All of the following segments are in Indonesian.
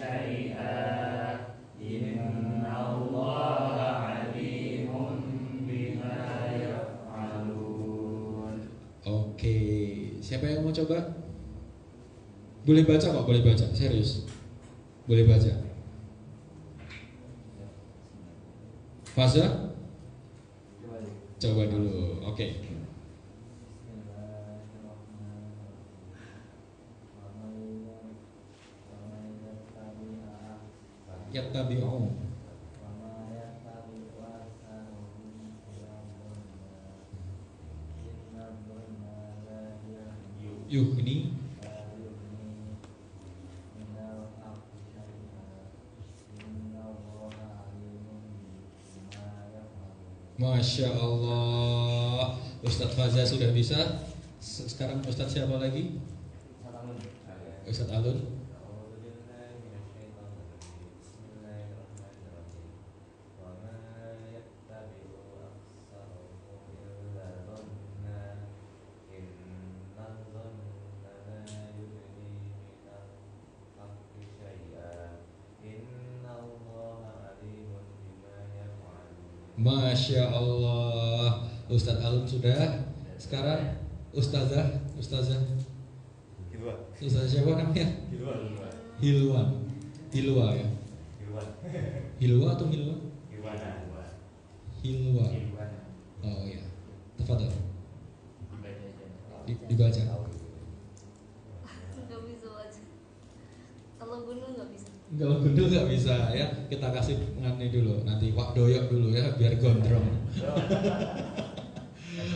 شيئا إن الله عليم بما يفعلون. Oke, siapa yang mau coba? Boleh baca kok, boleh baca, serius. Boleh baca. Faza? Coba dulu, oke. Yattabi'un. Yughni. Masya Allah. Ustadz Faza sudah bisa. Sekarang Ustadz siapa lagi? Ustadz Alun. Masya Allah. Ustadz Alun sudah. Sekarang Ustazah. Ustazah siapa namanya? Hilwan. Hilwa ya. Hilwa atau Hilwa? Hilwa. Oh ya. Tafadhol. Dibaca. Nggak bisa baca. Kalau gundul nggak bisa. Kalau gundul nggak bisa ya. Kita kasih ngani dulu. Nanti wak doyok dulu ya biar gondrong.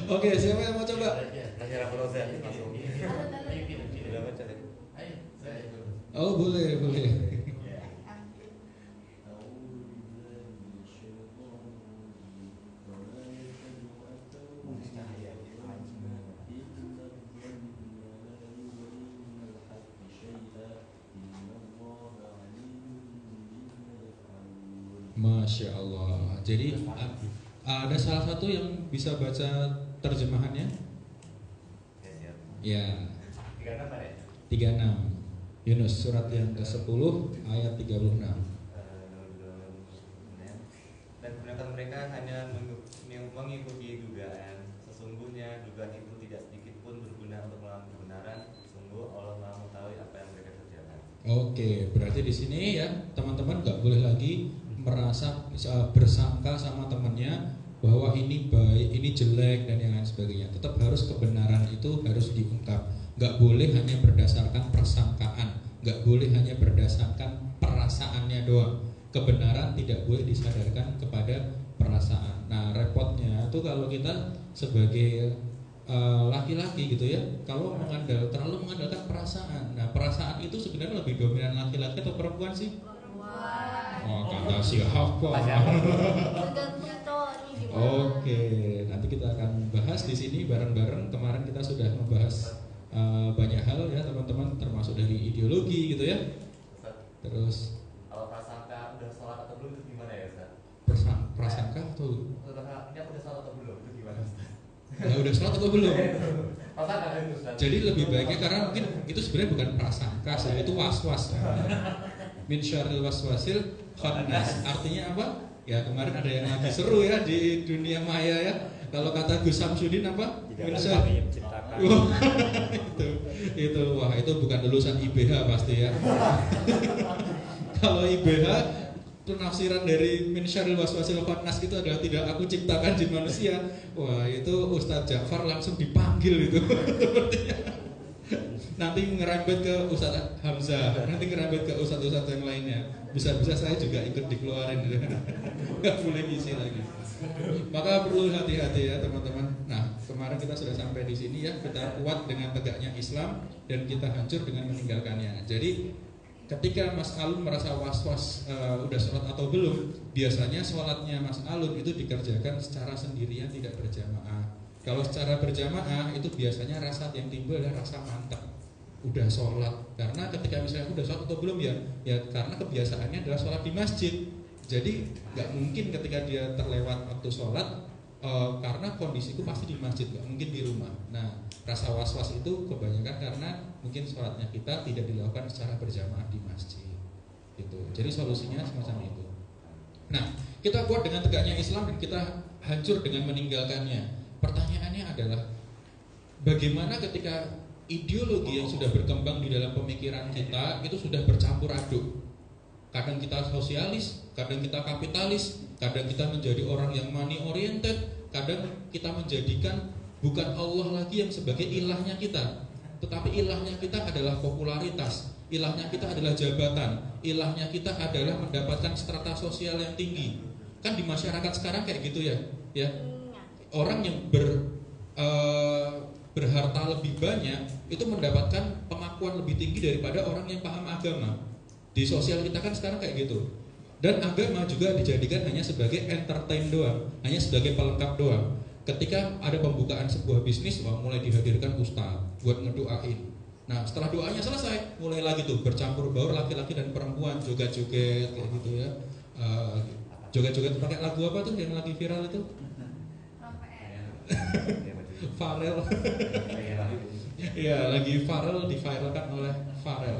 Oke, siapa yang mau coba? Oh boleh. Masya Allah. Jadi ada salah satu yang bisa baca terjemahannya? Ya. 36. Yunus surat yang ke-10 ayat 36. Dan kebanyakan mereka hanya mengikuti dugaan. Sesungguhnya dugaan itu tidak sedikit pun berguna untuk melawan kebenaran. Sungguh Allah Maha mengetahui apa yang mereka kerjakan. Oke, berarti di sini ya teman-teman nggak boleh lagi merasa bersangka sama temannya bahwa ini baik, ini jelek dan yang lain sebagainya. Tetap harus kebenaran itu harus diungkap. Nggak boleh hanya berdasarkan persangkaan, nggak boleh hanya berdasarkan perasaannya doang. Kebenaran tidak boleh disadarkan kepada perasaan. Nah, repotnya itu kalau kita sebagai laki-laki gitu ya, kalau terlalu mengandalkan perasaan. Nah, perasaan itu sebenarnya lebih dominan laki-laki atau perempuan sih? Oh, kata siapa? Tergantung cowoknya gimana. Oke, nanti kita akan bahas di sini bareng-bareng. Kemarin kita sudah membahas banyak hal ya teman-teman, termasuk dari ideologi gitu ya. Terus Kalau prasangka udah sholat atau belum itu gimana ya Ustaz? prasangka atau Ini aku udah sholat atau belum itu gimana Ustaz? ya udah sholat atau belum? Prasangka kan Ustaz? Jadi lebih baiknya karena mungkin itu sebenarnya bukan prasangka, itu was-was. Min syarril waswasil khannas. Artinya apa? Ya kemarin ada yang lagi seru ya di dunia maya ya. Kalau kata Gus Samsudin apa? Min syarril itu wah itu bukan lulusan IBH pasti ya. Kalau IBH penafsiran dari min syarril waswasil khannas itu adalah tidak aku ciptakan jin manusia. Wah itu Ustadz Ja'far langsung dipanggil itu. Nanti ngerembet ke Ustadz Hamzah, nanti ngerembet ke Ustadz-Ustadz yang lainnya. Bisa-bisa saya juga ikut dikeluarin, nggak boleh ngisi lagi. Maka perlu hati-hati ya teman-teman. Nah kemarin kita sudah sampai di sini ya, kita kuat dengan tegaknya Islam dan kita hancur dengan meninggalkannya. Jadi ketika Mas Alun merasa was-was udah sholat atau belum, biasanya sholatnya Mas Alun itu dikerjakan secara sendirian tidak berjamaah. Kalau secara berjamaah itu biasanya rasa yang timbul adalah rasa mantap. Udah sholat, karena ketika misalnya udah sholat atau belum ya karena kebiasaannya adalah sholat di masjid. Jadi nggak mungkin ketika dia terlewat waktu sholat karena kondisiku pasti di masjid, nggak mungkin di rumah. Nah rasa was-was itu kebanyakan karena mungkin sholatnya kita tidak dilakukan secara berjamaah di masjid. gitu. Jadi solusinya semacam itu. Nah, kita kuat dengan tegaknya Islam dan kita hancur dengan meninggalkannya. Pertanyaannya adalah bagaimana ketika ideologi yang sudah berkembang di dalam pemikiran kita itu sudah bercampur aduk. Kadang kita sosialis, kadang kita kapitalis, kadang kita menjadi orang yang money oriented, kadang kita menjadikan bukan Allah lagi yang sebagai ilahnya kita, tetapi ilahnya kita adalah popularitas, ilahnya kita adalah jabatan, ilahnya kita adalah mendapatkan strata sosial yang tinggi. Kan di masyarakat sekarang kayak gitu ya, ya. Orang yang berharta lebih banyak itu mendapatkan pengakuan lebih tinggi daripada orang yang paham agama. Di sosial kita kan sekarang kayak gitu. Dan agama juga dijadikan hanya sebagai entertain doang, hanya sebagai pelengkap doang. Ketika ada pembukaan sebuah bisnis, wah mulai dihadirkan ustaz buat ngedoain. Nah setelah doanya selesai, mulai lagi tuh bercampur baur laki-laki dan perempuan, joget-joget kayak gitu ya. Joget-joget pakai lagu apa tuh yang lagi viral itu? Farel. Ya lagi viral, diviralkan oleh Farel.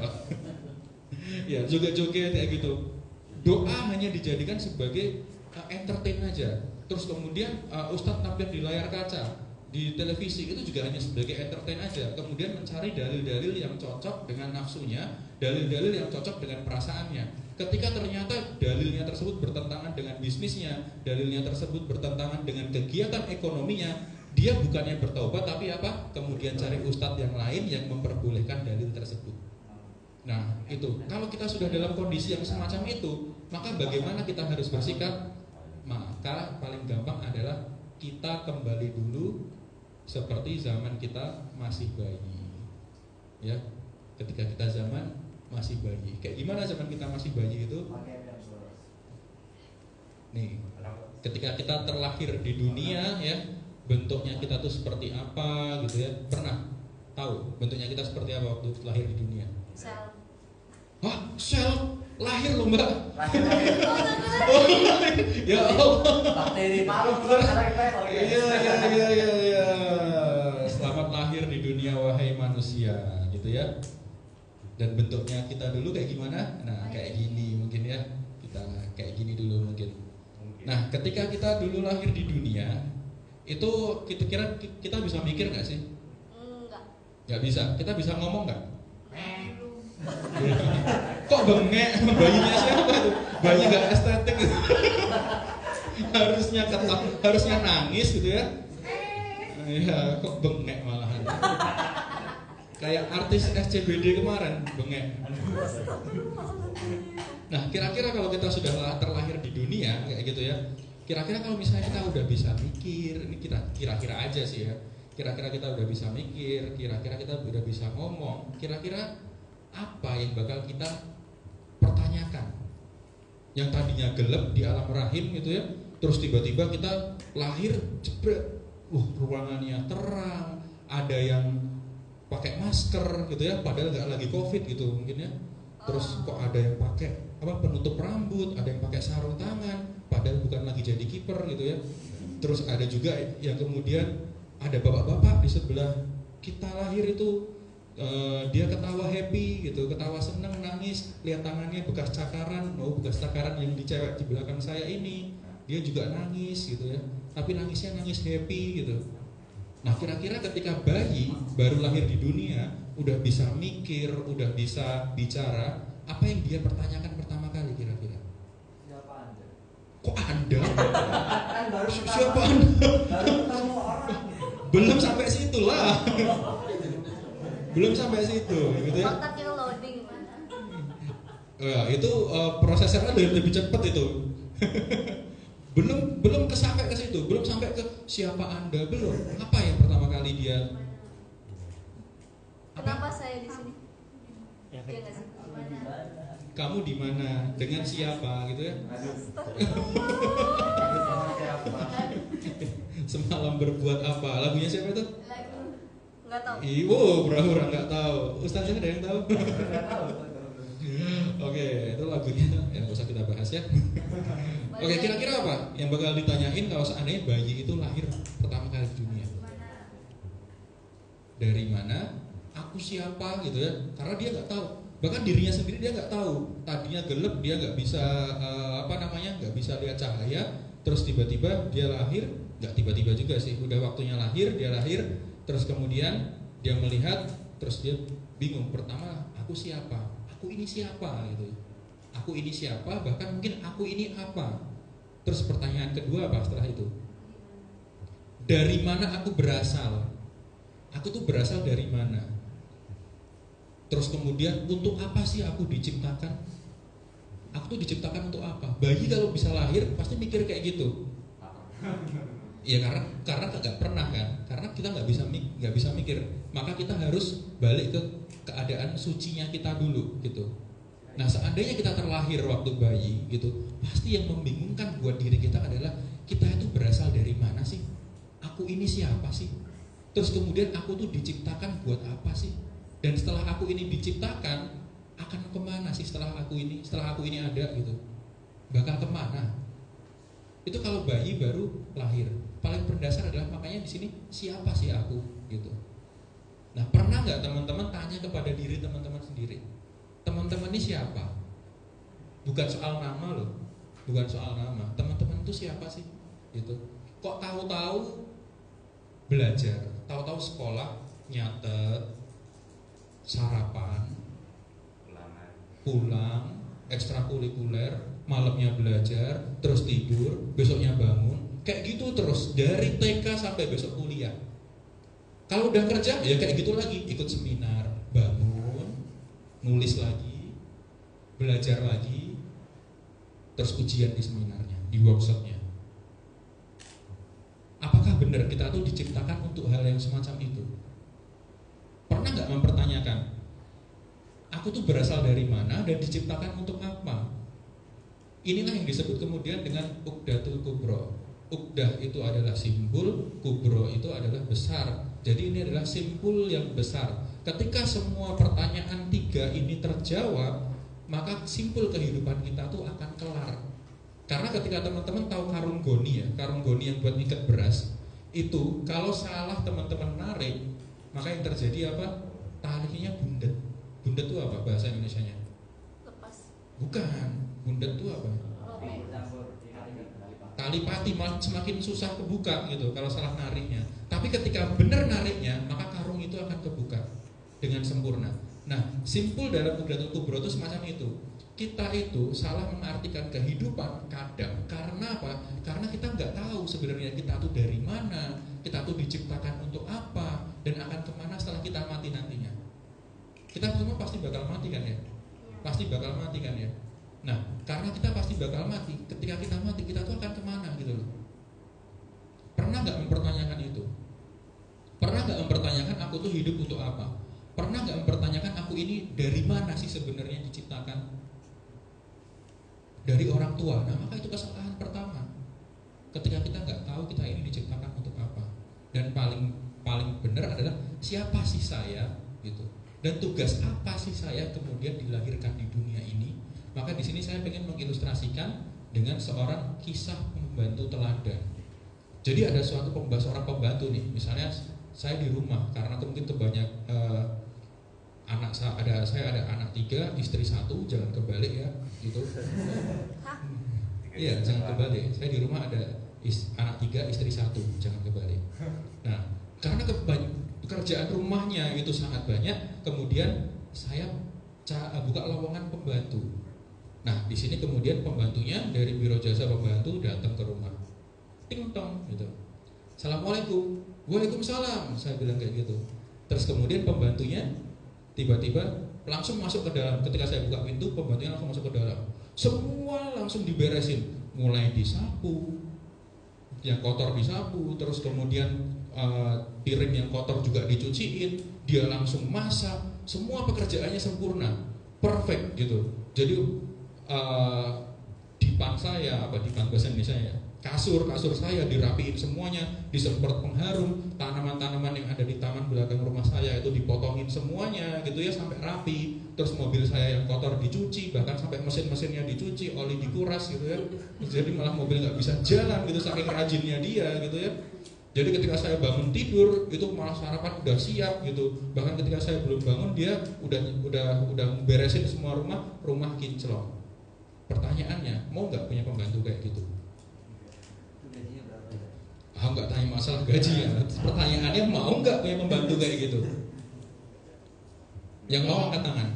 Ya joget-joget kayak gitu. Doa hanya dijadikan sebagai entertain aja. Terus kemudian ustadz tampil di layar kaca, di televisi itu juga hanya sebagai entertain aja. Kemudian mencari dalil-dalil yang cocok dengan nafsunya, dalil-dalil yang cocok dengan perasaannya. Ketika ternyata dalilnya tersebut bertentangan dengan bisnisnya, dalilnya tersebut bertentangan dengan kegiatan ekonominya, dia bukannya bertaubat tapi apa? Kemudian cari ustadz yang lain yang memperbolehkan dalil tersebut. Nah itu, kalau kita sudah dalam kondisi yang semacam itu, maka bagaimana kita harus bersikap? Maka paling gampang adalah kita kembali dulu seperti zaman kita masih bayi. Ya, ketika kita zaman masih bayi. Kayak gimana zaman kita masih bayi itu? Nih, ketika kita terlahir di dunia ya, bentuknya kita tuh seperti apa gitu ya? Pernah tahu bentuknya kita seperti apa waktu lahir di dunia? Sel. Hah, sel lahir loh mbak? Lahir. Oh, ya Allah. Bakteri paru Iya. Selamat lahir di dunia wahai manusia, gitu ya. Dan bentuknya kita dulu kayak gimana? Nah, kayak gini mungkin ya. Kita kayak gini dulu mungkin. Nah, ketika kita dulu lahir di dunia, itu kira-kira kita bisa mikir nggak sih? Enggak. Nggak bisa. Kita bisa ngomong nggak? Kok bengek? Bayinya siapa tuh? Bayi nggak estetik. harusnya nangis gitu ya. Ya, kok bengek malahan. Kayak artis SCBD kemarin bengek. Nah, kira-kira kalau kita sudah terlahir di dunia kayak gitu ya. Kira-kira kalau misalnya kita udah bisa mikir, ini kira-kira aja sih ya. Kira-kira kita udah bisa mikir, kira-kira kita udah bisa ngomong, kira-kira apa yang bakal kita pertanyakan? Yang tadinya gelap di alam rahim gitu ya, terus tiba-tiba kita lahir jebret, ruangannya terang, ada yang pakai masker gitu ya, padahal nggak lagi covid gitu mungkin ya. Terus kok ada yang pakai penutup rambut, ada yang pakai sarung tangan, padahal bukan lagi jadi kiper gitu ya. Terus ada juga yang kemudian ada bapak-bapak di sebelah kita lahir itu. Dia ketawa happy gitu, ketawa senang, nangis, lihat tangannya bekas cakaran, bekas cakaran yang di cewek di belakang saya ini, dia juga nangis gitu ya, tapi nangisnya nangis happy gitu. Nah kira-kira ketika bayi baru lahir di dunia, udah bisa mikir, udah bisa bicara, apa yang dia pertanyakan pertama kali kira-kira? Siapa Anda? Kok Anda? Baru Siapa Anda? Baru ketemu orang. Belum sampai situ lah. Belum sampai situ gitu ya. Otaknya loading mana? Itu prosesnya lebih cepat itu. belum sampai ke situ, belum sampai ke siapa Anda, belum. Apa yang pertama kali dia? Kenapa saya di sini? Iya nggak sih? Kamu di mana? Dengan siapa gitu ya? Semalam berbuat apa? Lagunya siapa itu? Nggak tahu. Pura-pura nggak tahu. Ustaznya ada yang tahu? Oke, itu lagunya yang nggak usah kita bahas ya. Oke, kira-kira apa yang bakal ditanyain kalau seandainya bayi itu lahir pertama kali di dunia? Dari mana? Aku siapa gitu ya? Karena dia nggak tahu Bahkan dirinya sendiri dia nggak tahu. Tadinya gelap, dia nggak bisa nggak bisa lihat cahaya. Terus tiba-tiba dia lahir, nggak tiba-tiba juga sih, udah waktunya lahir, dia lahir. Terus kemudian dia melihat, terus dia bingung. Pertama, aku siapa? Aku ini siapa gitu. Aku ini siapa? Bahkan mungkin aku ini apa? Terus pertanyaan kedua apa setelah itu? Dari mana aku berasal? Aku tuh berasal dari mana? Terus kemudian untuk apa sih aku diciptakan? Aku tuh diciptakan untuk apa? Bayi kalau bisa lahir pasti mikir kayak gitu. Ya karena nggak pernah kan? Karena kita nggak bisa mikir. Maka kita harus balik ke keadaan sucinya kita dulu gitu. Nah seandainya kita terlahir waktu bayi gitu, pasti yang membingungkan buat diri kita adalah kita itu berasal dari mana sih? Aku ini siapa sih? Terus kemudian aku tuh diciptakan buat apa sih? Dan setelah aku ini diciptakan, akan kemana sih setelah aku ini ada gitu? Bakal kemana? Itu kalau bayi baru lahir. Paling berdasar adalah makanya di sini siapa sih aku gitu. Nah pernah nggak teman-teman tanya kepada diri teman-teman sendiri? Teman-teman ini siapa? Bukan soal nama loh, bukan soal nama. Teman-teman itu siapa sih? Gitu. Kok tahu-tahu belajar, tahu-tahu sekolah, nyatet, sarapan, pulang, ekstrakurikuler, malamnya belajar, terus tidur, besoknya bangun, kayak gitu terus dari TK sampai besok kuliah. Kalau udah kerja ya kayak gitu lagi, ikut seminar, bangun, nulis lagi, belajar lagi, terus ujian di seminarnya, di workshopnya. Apakah benar kita tuh diciptakan untuk hal yang semacam itu? Pernah nggak mempertanyakan, aku tuh berasal dari mana dan diciptakan untuk apa? Inilah yang disebut kemudian dengan Uqdatul Kubro. Uqdah itu adalah simpul, kubro itu adalah besar. Jadi ini adalah simpul yang besar. Ketika semua pertanyaan tiga ini terjawab, maka simpul kehidupan kita tuh akan kelar. Karena ketika teman-teman tahu karung goni ya, karung goni yang buat ngikat beras, itu kalau salah teman-teman narik, maka yang terjadi apa? Talinya bundet. Bundet itu apa bahasa Indonesianya? Lepas. Bukan. Bundet itu apa? Tali pati semakin susah kebuka gitu kalau salah nariknya. Tapi ketika benar nariknya, maka karung itu akan kebuka dengan sempurna. Nah, simpul dalam Uqdatul Kubro itu semacam itu. Kita itu salah mengartikan kehidupan kadang karena apa? Karena kita nggak tahu sebenarnya kita tuh dari mana, kita tuh diciptakan untuk apa, dan akan kemana setelah kita mati nantinya. Kita semua pasti bakal mati kan ya? Pasti bakal mati kan ya? Nah, karena kita pasti bakal mati, ketika kita mati, kita tuh akan kemana gitu loh. Pernah nggak mempertanyakan itu? Pernah nggak mempertanyakan aku tuh hidup untuk apa? Pernah nggak mempertanyakan aku ini dari mana sih sebenarnya diciptakan? Dari orang tua. Nah, maka itu kesalahan pertama. Ketika kita nggak tahu kita ini diciptakan untuk apa. Dan paling benar adalah siapa sih saya gitu. Dan tugas apa sih saya kemudian dilahirkan di dunia ini? Maka di sini saya ingin mengilustrasikan dengan seorang kisah pembantu teladan. Jadi ada suatu seorang pembantu nih, misalnya saya di rumah karena mungkin kebanyak saya ada anak 3, istri 1, jangan kebalik ya, gitu. Iya, jangan kebalik. Saya di rumah ada anak 3, istri 1, jangan kebalik. Nah, karena pekerjaan rumahnya itu sangat banyak, kemudian saya buka lowongan pembantu. Nah, di sini kemudian pembantunya dari biro jasa pembantu datang ke rumah. Ting tong gitu. Assalamualaikum. Waalaikumsalam. Saya bilang kayak gitu. Terus kemudian pembantunya tiba-tiba langsung masuk ke dalam. Ketika saya buka pintu, pembantunya langsung masuk ke dalam. Semua langsung diberesin, mulai disapu, yang kotor disapu, terus kemudian piring yang kotor juga dicuciin, dia langsung masak, semua pekerjaannya sempurna, perfect gitu. Jadi dipan saya, dipan bahasa Indonesia ya, kasur saya dirapiin semuanya, disemprot pengharum, tanaman-tanaman yang ada di taman belakang rumah saya itu dipotongin semuanya gitu ya sampai rapi. Terus mobil saya yang kotor dicuci, bahkan sampai mesin-mesinnya dicuci, oli dikuras gitu ya. Jadi malah mobil nggak bisa jalan gitu saking rajinnya dia gitu ya. Jadi ketika saya bangun tidur itu malah sarapan udah siap gitu. Bahkan ketika saya belum bangun dia udah beresin semua rumah kinclong. Pertanyaannya, mau nggak punya pembantu kayak gitu? Itu gajinya berapa ya? Nggak tanya masalah gaji ya. Pertanyaannya mau nggak punya pembantu kayak gitu? Yang mau angkat tangan.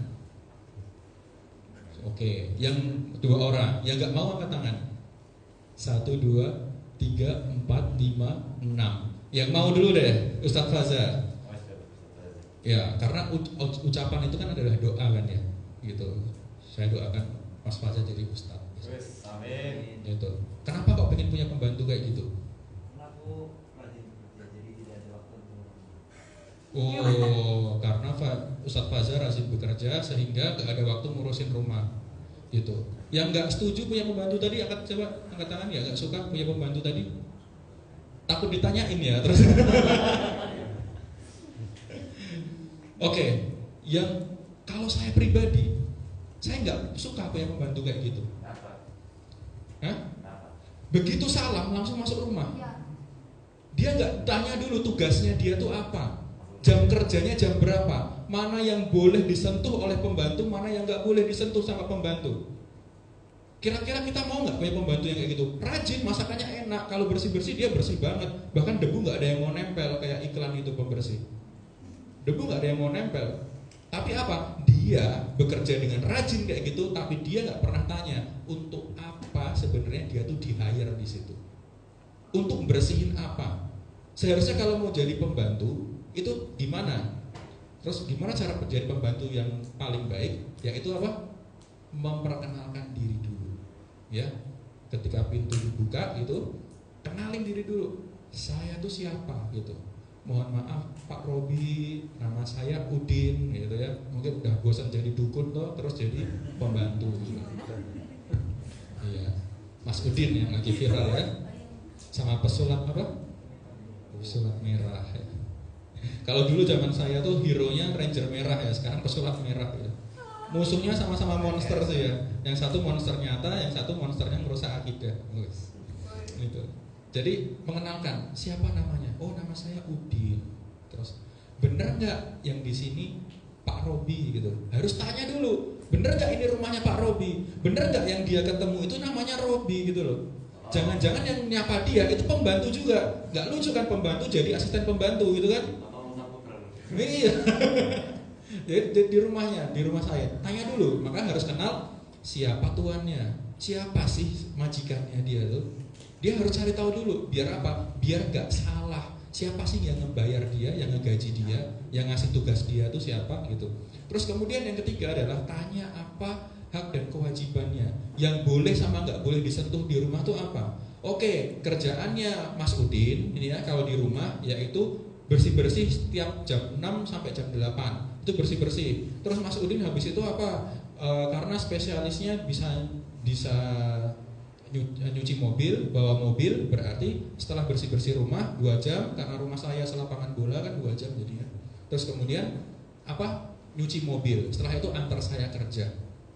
Oke, yang 2 orang. Yang nggak mau angkat tangan. 1, 2, 3, 4, 5, 6. Yang mau dulu deh, Ustadz Faza. Ya, karena ucapan itu kan adalah doa kan ya, gitu. Saya doakan Mas Faza jadi Ustadz. Amin. Gitu. Kenapa kok pengen punya pembantu kayak gitu? Aku rajin kerja, jadi tidak ada waktu untuk Karena Ustadz Faza rajin bekerja sehingga gak ada waktu ngurusin rumah. Gitu. Yang nggak setuju punya pembantu tadi angkat tangan ya, nggak suka punya pembantu tadi. Takut ditanyain ya terus. Oke, yang kalau saya pribadi, saya nggak suka punya pembantu kayak gitu. Hah? Begitu salam langsung masuk rumah. Dia nggak tanya dulu tugasnya dia tuh apa, jam kerjanya jam berapa, mana yang boleh disentuh oleh pembantu, mana yang nggak boleh disentuh sama pembantu. Kira-kira kita mau nggak punya pembantu yang kayak gitu? Rajin, masakannya enak, kalau bersih-bersih dia bersih banget. Bahkan debu nggak ada yang mau nempel kayak iklan itu pembersih. Debu nggak ada yang mau nempel. Tapi apa? Dia bekerja dengan rajin kayak gitu, tapi dia nggak pernah tanya untuk apa sebenarnya dia tuh di-hire di situ. Untuk bersihin apa? Seharusnya kalau mau jadi pembantu itu gimana? Terus gimana cara menjadi pembantu yang paling baik? Yaitu apa? Memperkenalkan diri dulu. Ya, ketika pintu dibuka itu kenalin diri dulu. Saya tuh siapa gitu. Mohon maaf Pak Robi, nama saya Udin gitu ya. Mungkin udah bosan jadi dukun toh, terus jadi pembantu gitu. Iya. Mas Udin yang lagi viral ya. Sama pesulap apa? Pesulap merah ya. Kalau dulu zaman saya tuh hero-nya Ranger merah ya, sekarang pesulap merah ya. Musuhnya sama-sama monster sih ya. Yang satu monster nyata, yang satu monsternya merusak akidah. Gitu. Jadi mengenalkan siapa namanya. Oh, nama saya Udin. Terus bener nggak yang di sini Pak Robi gitu. Harus tanya dulu. Bener nggak ini rumahnya Pak Robi? Bener nggak yang dia ketemu itu namanya Robi gitu loh. Jangan-jangan yang nyapa dia itu pembantu juga. Nggak lucu kan pembantu jadi asisten pembantu gitu kan? Iya. Di rumahnya, di rumah saya. Tanya dulu, maka harus kenal siapa tuannya, siapa sih majikannya dia tuh. Dia harus cari tahu dulu, biar apa? Biar nggak salah. Siapa sih yang ngebayar dia, yang ngegaji dia, yang ngasih tugas dia tuh siapa gitu. Terus kemudian yang ketiga adalah tanya apa hak dan kewajibannya, yang boleh sama nggak boleh disentuh di rumah tuh apa. Oke, kerjaannya Mas Udin ini ya kalau di rumah yaitu bersih-bersih setiap jam 6 sampai jam 8. Itu bersih-bersih. Terus Mas Udin habis itu apa? Karena spesialisnya bisa nyuci mobil, bawa mobil, berarti setelah bersih-bersih rumah 2 jam, karena rumah saya selapangan bola kan 2 jam jadinya. Terus kemudian apa? Nyuci mobil. Setelah itu antar saya kerja.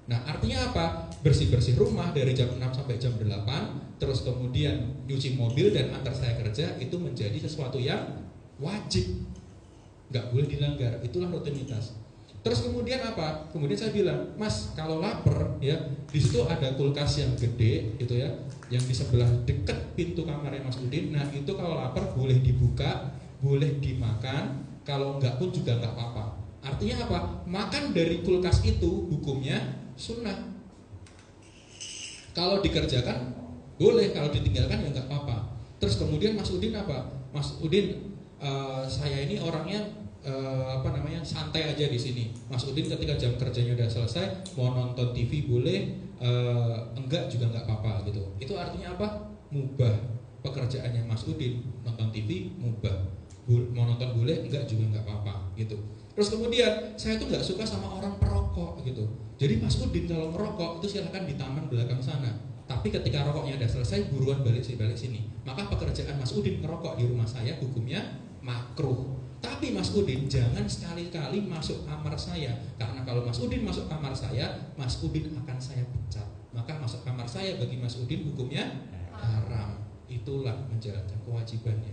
Nah, artinya apa? Bersih-bersih rumah dari jam 6 sampai jam 8, terus kemudian nyuci mobil dan antar saya kerja, itu menjadi sesuatu yang wajib. Nggak boleh dilanggar, itulah rutinitas. Terus kemudian apa? Kemudian saya bilang, Mas, kalau lapar ya, di situ ada kulkas yang gede gitu ya, yang di sebelah deket pintu kamarnya Mas Udin. Nah, itu kalau lapar boleh dibuka, boleh dimakan, kalau enggak pun juga enggak apa-apa. Artinya apa? Makan dari kulkas itu hukumnya sunnah. Kalau dikerjakan boleh, kalau ditinggalkan ya enggak apa-apa. Terus kemudian Mas Udin apa? Mas Udin, saya ini orangnya santai aja di sini. Mas Udin ketika jam kerjanya udah selesai mau nonton TV boleh, enggak juga enggak apa-apa gitu. Itu artinya apa? Mubah. Pekerjaannya Mas Udin nonton TV mubah. Mau nonton boleh, enggak juga enggak apa-apa gitu. Terus kemudian saya tuh enggak suka sama orang perokok gitu. Jadi Mas Udin kalau merokok itu silakan di taman belakang sana. Tapi ketika rokoknya udah selesai buruan balik sini. Maka pekerjaan Mas Udin ngerokok di rumah saya hukumnya makruh. Tapi Mas Udin jangan sekali-kali masuk kamar saya, karena kalau Mas Udin masuk kamar saya, Mas Udin akan saya pecat. Maka masuk kamar saya bagi Mas Udin hukumnya haram. Itulah menjalankan kewajibannya.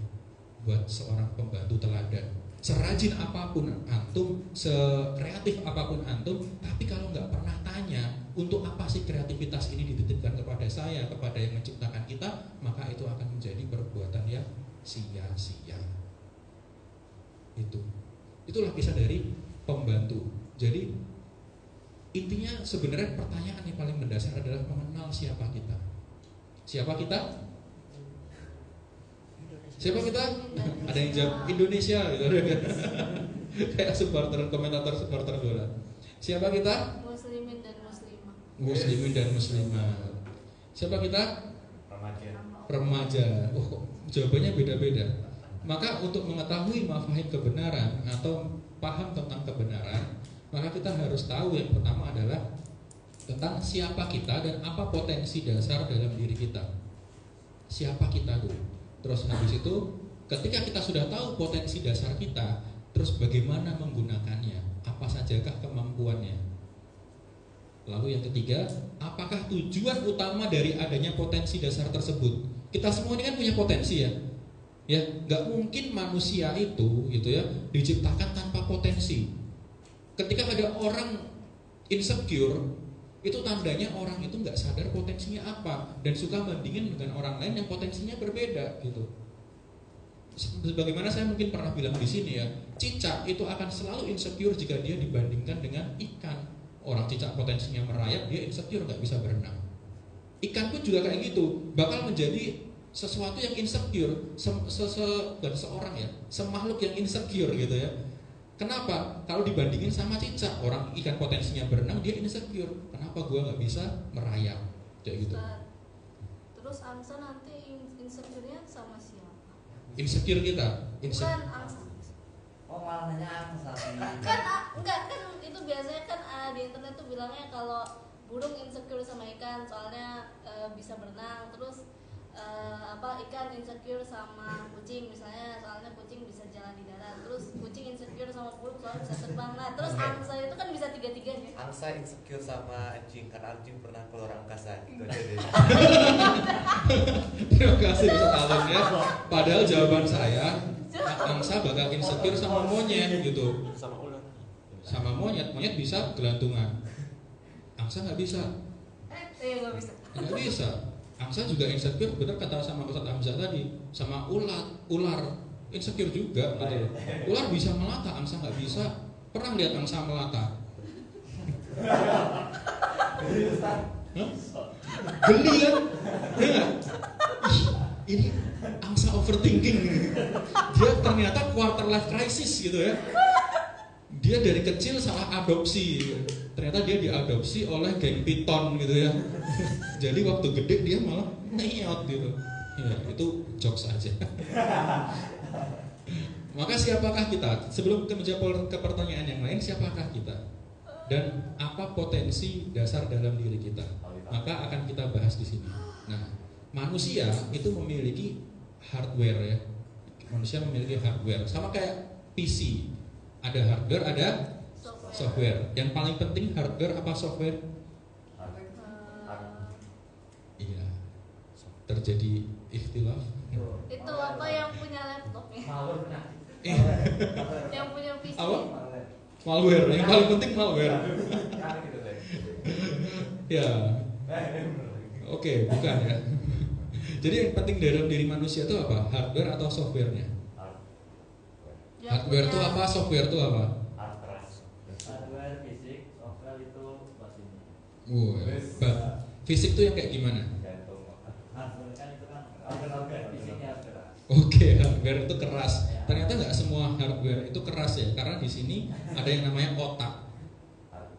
buat seorang pembantu teladan. Serajin apapun antum, sekreatif apapun antum, tapi kalau nggak pernah tanya untuk apa sih kreativitas ini dititipkan kepada saya, kepada yang menciptakan kita, maka itu akan menjadi perbuatan yang sia-sia. Itulah kisah dari pembantu. Jadi intinya sebenarnya pertanyaan yang paling mendasar adalah mengenal siapa kita. Siapa kita? Siapa kita? Ada yang jawab Indonesia gitu. Kayak komentator supporter bola. Siapa kita? Muslimin dan muslimah. Muslimin dan muslimah. Siapa kita? Remaja. Oh, jawabannya beda-beda. Maka untuk mengetahui mafahim kebenaran atau paham tentang kebenaran, maka kita harus tahu yang pertama adalah tentang siapa kita dan apa potensi dasar dalam diri kita. Siapa kita dulu. Terus habis itu ketika kita sudah tahu potensi dasar kita, terus bagaimana menggunakannya? Apa sajakah kemampuannya? Lalu yang ketiga, apakah tujuan utama dari adanya potensi dasar tersebut? Kita semua ini kan punya potensi ya. Ya, nggak mungkin manusia itu gitu ya diciptakan tanpa potensi. Ketika ada orang insecure, itu tandanya orang itu nggak sadar potensinya apa dan suka bandingin dengan orang lain yang potensinya berbeda gitu. Sebagaimana saya mungkin pernah bilang di sini ya, cicak itu akan selalu insecure jika dia dibandingkan dengan ikan. Orang cicak potensinya merayap, dia insecure nggak bisa berenang. Ikan pun juga kayak gitu, bakal menjadi sesuatu yang insecure, dan seorang ya, semakhluk yang insecure gitu ya. Kenapa? Kalau dibandingin sama cicak, orang ikan potensinya berenang, dia insecure. Kenapa gua nggak bisa merayap? Kayak gitu. Terus angsa nanti insecure-nya sama siapa? Insecure kita. Bukan angsa. Oh malah nanya angsa. Enggak kan itu biasanya kan di internet tuh bilangnya kalau burung insecure sama ikan soalnya bisa berenang. Terus ikan insecure sama kucing misalnya soalnya kucing bisa jalan di darat, terus kucing insecure sama burung soalnya bisa terbang. Nah terus angsa itu kan bisa tiga-tiganya. Angsa insecure sama anjing karena anjing pernah keluar angkasa gitu aja deh. Terima kasih Ustaz Alam ya. Padahal jawaban saya, angsa bakal insecure sama monyet gitu. Sama ular. Sama monyet bisa gelantungan. Angsa nggak bisa. Nggak bisa. Nggak bisa. Angsa juga insecure, benar kata sama Ustaz Hamzah tadi, sama ular insecure juga gitu. Ular bisa melata, angsa nggak bisa. Pernah lihat angsa melata? Geli kan? Ya, ini angsa overthinking. Dia ternyata quarter life crisis gitu ya. Dia dari kecil salah adopsi. Ternyata dia diadopsi oleh geng piton gitu ya. Jadi waktu gede dia malah neot gitu. Ya, itu jokes aja. Maka siapakah kita? Sebelum kita menjawab ke pertanyaan yang lain, siapakah kita? Dan apa potensi dasar dalam diri kita? Maka akan kita bahas di sini. Nah, manusia itu memiliki hardware ya. Manusia memiliki hardware sama kayak PC. Ada hardware, ada software. Yang paling penting hardware apa software? Iya. Terjadi ikhtilaf. Itu apa yang punya laptopnya? Yang punya PC. Apa? Malware. Yang paling penting malware. Ya. Oke, bukan ya. Jadi yang penting dalam diri manusia itu apa? Hardware atau softwarenya? Hardware itu apa? Software itu apa? Hardware, fisik, software itu pastinya. Hebat. Fisik itu yang kayak gimana? Hardware kan itu kan organ-organ, fisiknya keras. Oke, hardware itu keras. Ternyata nggak semua hardware itu keras ya, karena di sini ada yang namanya otak.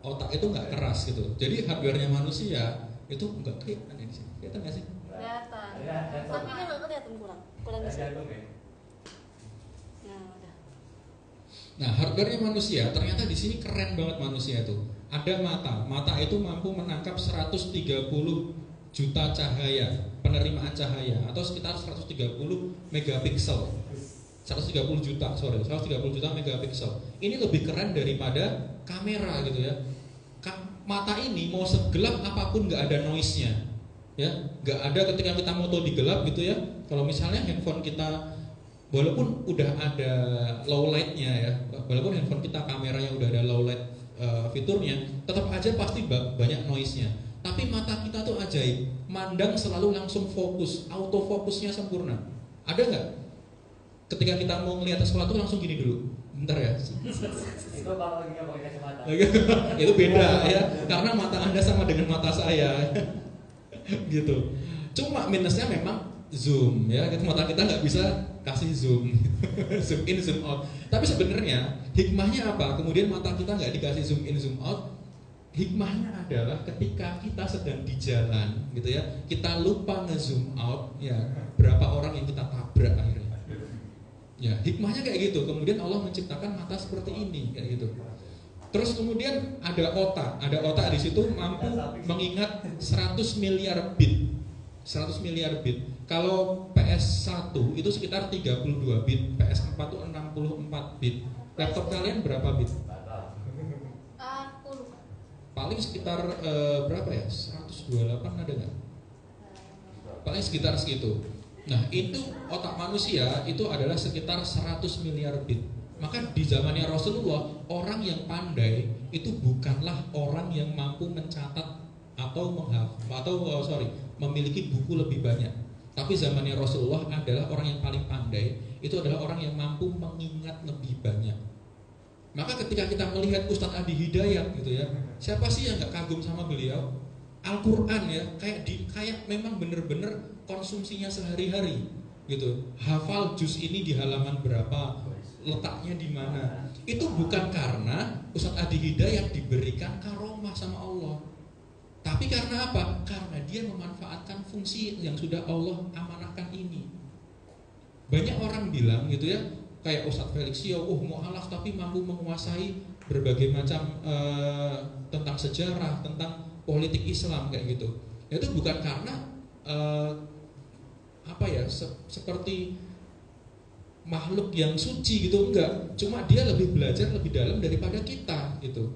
Otak itu nggak keras gitu. Jadi hardwarenya manusia itu nggak kelihatan di sini. Kelihatan nggak sih? Kelihatan. Kelihatan. Tapi ini nggak kelihatan kurang di sini. Nah, udah. Nah, hardwarenya manusia ternyata di sini keren banget manusia itu. Ada mata. Mata itu mampu menangkap 130 juta cahaya, penerimaan cahaya atau sekitar 130 megapiksel. 130 juta megapiksel. Ini lebih keren daripada kamera gitu ya. Mata ini mau segelap apapun nggak ada noise-nya, ya, nggak ada ketika kita moto di gelap gitu ya. Kalau misalnya handphone kita walaupun udah ada low lightnya ya, walaupun handphone kita kameranya udah ada low light fiturnya, tetap aja pasti banyak noise-nya. Tapi mata kita tuh ajaib, mandang selalu langsung fokus, autofokusnya sempurna. Ada nggak? Ketika kita mau ngelihat sesuatu langsung gini dulu, bentar ya. Itu kalau lagi nggak pakai kacamata. Itu beda ya, karena mata Anda sama dengan mata saya, gitu. Cuma minusnya memang zoom ya, mata kita nggak bisa kasih zoom, zoom in zoom out. Tapi sebenarnya hikmahnya apa? Kemudian mata kita nggak dikasih zoom in zoom out. Hikmahnya adalah ketika kita sedang di jalan, gitu ya, kita lupa nge-zoom out, ya berapa orang yang kita tabrak akhirnya. Ya, hikmahnya kayak gitu. Kemudian Allah menciptakan mata seperti ini, kayak gitu. Terus kemudian ada otak di situ mampu mengingat 100 miliar bit. 100 miliar bit. Kalau PS1 itu sekitar 32 bit, PS4 itu 64 bit. Laptop kalian berapa bit? Aku lupa. Paling sekitar berapa ya? 128 ada nggak? Paling sekitar segitu. Nah, itu otak manusia itu adalah sekitar 100 miliar bit. Maka di zamannya Rasulullah, orang yang pandai itu bukanlah orang yang mampu mencatat atau memiliki buku lebih banyak. Tapi zamannya Rasulullah adalah orang yang paling pandai, itu adalah orang yang mampu mengingat lebih banyak. Maka ketika kita melihat Ustadz Adi Hidayat gitu ya, siapa sih yang gak kagum sama beliau? Al-Quran ya, kayak memang bener-bener konsumsinya sehari-hari gitu. Hafal juz ini di halaman berapa, letaknya di mana. Itu bukan karena Ustadz Adi Hidayat diberikan karomah sama Allah, tapi karena apa? Karena dia memanfaatkan fungsi yang sudah Allah amanahkan ini. Banyak orang bilang gitu ya, kayak Ustadz Felixio, mu'alaf tapi mampu menguasai berbagai macam tentang sejarah, tentang politik Islam kayak gitu. Itu bukan karena seperti makhluk yang suci gitu, enggak. Cuma dia lebih belajar lebih dalam daripada kita gitu.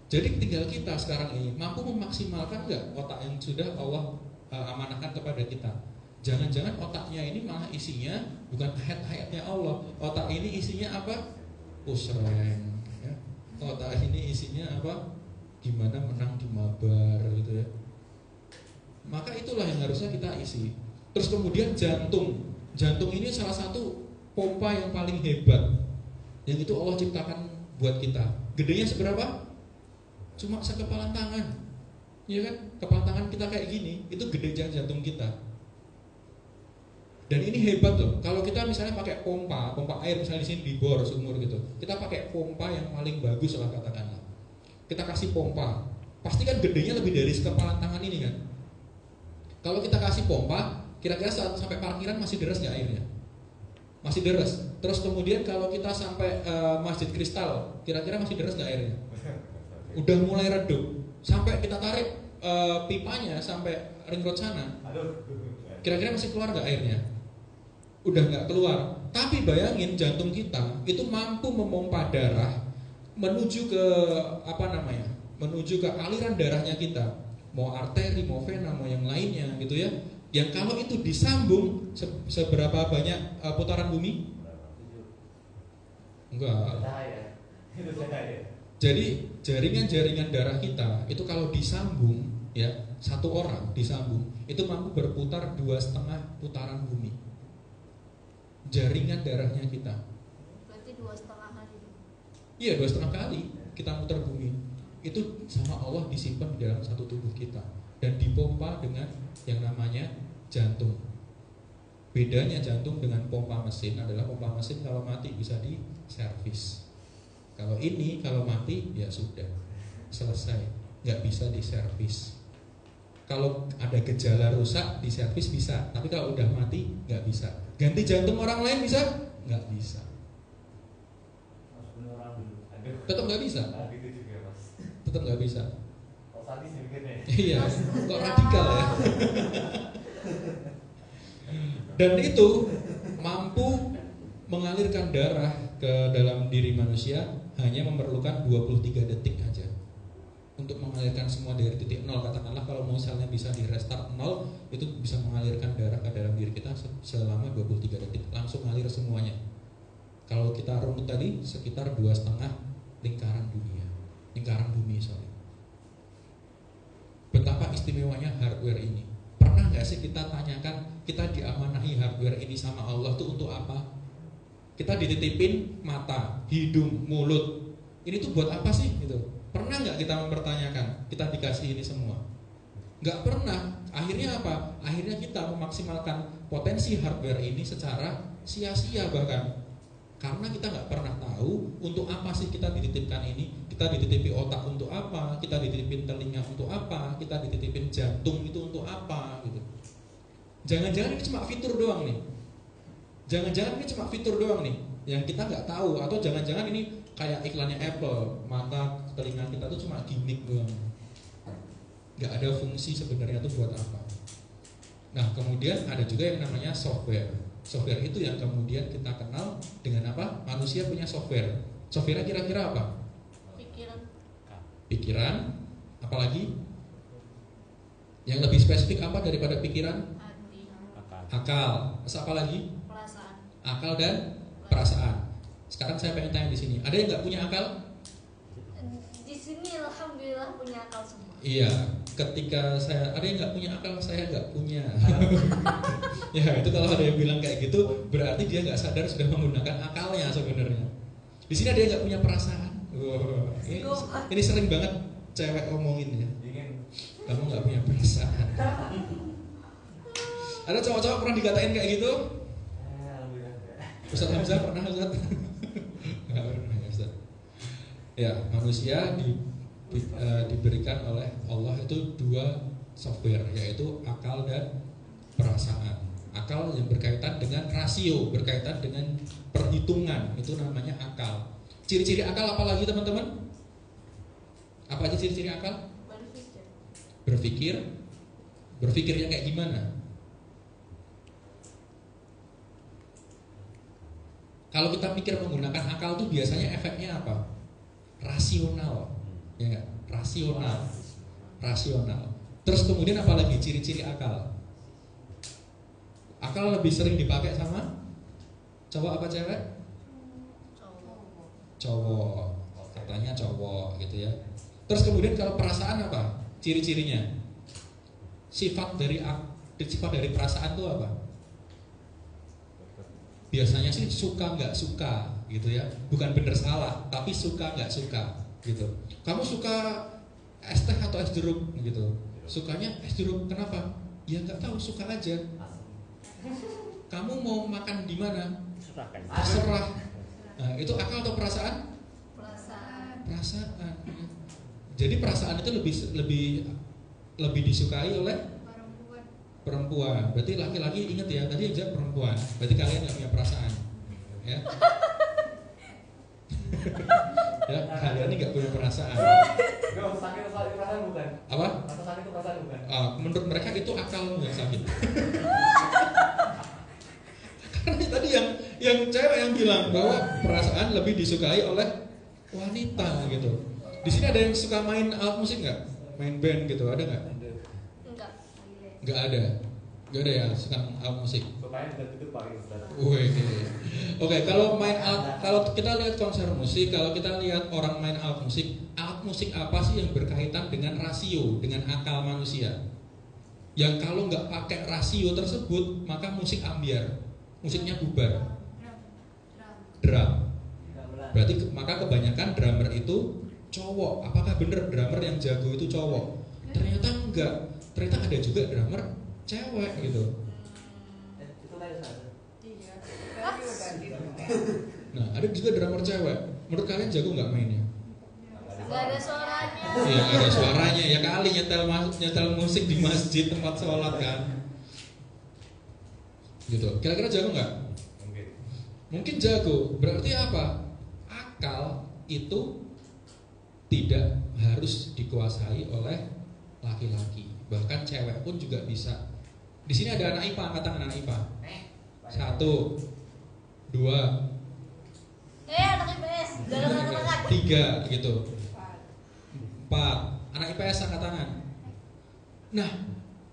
Jadi tinggal kita sekarang ini mampu memaksimalkan enggak otak yang sudah Allah amanahkan kepada kita. Jangan-jangan otaknya ini malah isinya bukan ayat-ayatnya Allah. Otak ini isinya apa? Pusreng ya. Otak ini isinya apa? Gimana menang di mabar gitu ya. Maka itulah yang harusnya kita isi. Terus kemudian jantung. Jantung ini salah satu pompa yang paling hebat, yang itu Allah ciptakan buat kita. Gedenya seberapa? Cuma sekepalan tangan. Iya kan? Kepalan tangan kita kayak gini, itu gede jantung kita. Dan ini hebat loh. Kalau kita misalnya pakai pompa air misalnya di sini dibor sumur gitu, kita pakai pompa yang paling bagus lah katakanlah. Kita kasih pompa, pasti kan gedenya lebih dari sekepalan tangan ini kan. Kalau kita kasih pompa, kira-kira sampai parkiran masih deras nggak airnya? Masih deras. Terus kemudian kalau kita sampai Masjid Kristal, kira-kira masih deras nggak airnya? Udah mulai redup. Sampai kita tarik pipanya sampai ring road sana, kira-kira masih keluar nggak airnya? Udah nggak keluar. Tapi bayangin jantung kita itu mampu memompa darah menuju ke menuju ke aliran darahnya kita, mau arteri, mau vena, mau yang lainnya gitu ya. Yang kalau itu disambung seberapa banyak putaran bumi? Enggak. Jadi jaringan-jaringan darah kita itu kalau disambung ya, satu orang disambung itu mampu berputar 2,5 putaran bumi. Jaringan darahnya kita. Berarti 2,5 kali. Iya, 2,5 kali kita muter bumi. Itu sama Allah disimpan di dalam satu tubuh kita dan dipompa dengan yang namanya jantung. Bedanya jantung dengan pompa mesin adalah pompa mesin kalau mati bisa diservis. Kalau ini kalau mati ya sudah selesai, nggak bisa diservis. Kalau ada gejala rusak diservis bisa, tapi kalau udah mati nggak bisa. Ganti jantung orang lain bisa? Nggak bisa. Tetap nggak bisa. Tetap nggak bisa. Iya, kok radikal ya. Dan itu mampu mengalirkan darah ke dalam diri manusia hanya memerlukan 23 detik aja untuk mengalirkan semua dari titik nol. Katakanlah kalau mau selnya bisa bisa di restart nol, itu bisa mengalirkan darah ke dalam diri kita selama 23 detik, langsung ngalir semuanya. Kalau kita runut tadi sekitar 2,5 lingkaran bumi, sorry. Betapa istimewanya hardware ini. Pernah nggak sih kita tanyakan, kita diamanahi hardware ini sama Allah tuh untuk apa? Kita dititipin mata, hidung, mulut. Ini tuh buat apa sih? Gitu. Pernah nggak kita mempertanyakan? Kita dikasih ini semua? Nggak pernah. Akhirnya apa? Akhirnya kita memaksimalkan potensi hardware ini secara sia-sia bahkan. Karena kita nggak pernah tahu untuk apa sih kita dititipkan ini. Kita dititipi otak untuk apa? Kita dititipin telinga untuk apa? Kita dititipin jantung itu untuk apa? Gitu. Jangan-jangan ini cuma fitur doang nih. Jangan-jangan ini cuma fitur doang nih yang kita nggak tahu, atau jangan-jangan ini kayak iklannya Apple, mata telinga kita tuh cuma gimmick doang, nggak ada fungsi sebenarnya tuh buat apa. Nah kemudian ada juga yang namanya software. Software itu yang kemudian kita kenal dengan apa? Manusia punya software. Software kira-kira apa? Pikiran. Apalagi? Yang lebih spesifik apa daripada pikiran? Akal. Terus apa lagi? Akal dan perasaan. Sekarang saya pengen tanya di sini, ada yang nggak punya akal? Di sini alhamdulillah punya akal semua. Iya, ketika saya ada yang nggak punya akal, saya nggak punya. Ya itu kalau ada yang bilang kayak gitu, berarti dia nggak sadar sudah menggunakan akalnya sebenarnya. Di sini ada yang nggak punya perasaan. Wow, ini sering banget cewek omongin ya. Kamu nggak punya perasaan. Ada cowok-cowok pernah dikatain kayak gitu? Ustaz Hamzah pernah, Ustaz? Nggak pernah ya, Ustaz. Ya, manusia diberikan oleh Allah itu 2 software, yaitu akal dan perasaan. Akal yang berkaitan dengan rasio, berkaitan dengan perhitungan, itu namanya akal. Ciri-ciri akal apa lagi teman-teman? Apa aja ciri-ciri akal? Berpikir. Berpikirnya kayak gimana? Kalau kita pikir menggunakan akal tuh biasanya efeknya apa? Rasional, ya nggak? Rasional. Terus kemudian apa lagi ciri-ciri akal? Akal lebih sering dipakai sama cowok apa cewek? Cowok. Katanya cowok gitu ya. Terus kemudian kalau perasaan apa? Ciri-cirinya? Sifat dari perasaan itu apa? Biasanya sih suka nggak suka gitu ya, bukan bener salah, tapi suka nggak suka gitu. Kamu suka es teh atau es jeruk gitu? Sukanya es jeruk, kenapa? Ya nggak tahu, suka aja. Kamu mau makan di mana? Terserah. Nah, itu akal atau perasaan? Perasaan. Jadi perasaan itu lebih disukai oleh perempuan. Berarti laki-laki ingat ya, tadi aja perempuan. Berarti kalian nggak punya perasaan, ya? Ya, kalian ini nggak punya perasaan. Sakit itu perasaan bukan? Apa? Sakit itu perasaan bukan? Menurut mereka itu akal yang sakit. Karena tadi yang cewek yang bilang bahwa perasaan lebih disukai oleh wanita gitu. Di sini ada yang suka main alat musik nggak? Main band gitu, ada nggak? Nggak ada ya suka alat musik. Oke, kalau kita lihat konser musik, kalau kita lihat orang main alat musik apa sih yang berkaitan dengan rasio, dengan akal manusia? Yang kalau nggak pakai rasio tersebut, maka musik ambiar, musiknya bubar. Drum. Berarti maka kebanyakan drummer itu cowok. Apakah benar drummer yang jago itu cowok? Ternyata enggak. Ternyata ada juga drummer cewek gitu. Nah, ada juga drummer cewek. Menurut kalian jago nggak mainnya? Gak ada suaranya. Iya, ada suaranya ya kali nyetel musik di masjid tempat sholat kan. Gitu. Kira-kira jago nggak? Mungkin jago. Berarti apa? Akal itu tidak harus dikuasai oleh laki-laki. Bahkan cewek pun juga bisa. Di sini ada anak IPA, angkat tangan anak IPA. 1, 2, Anak IPS, gak ada angkat. 3 gitu. 4. Anak IPS angkat tangan. Nah,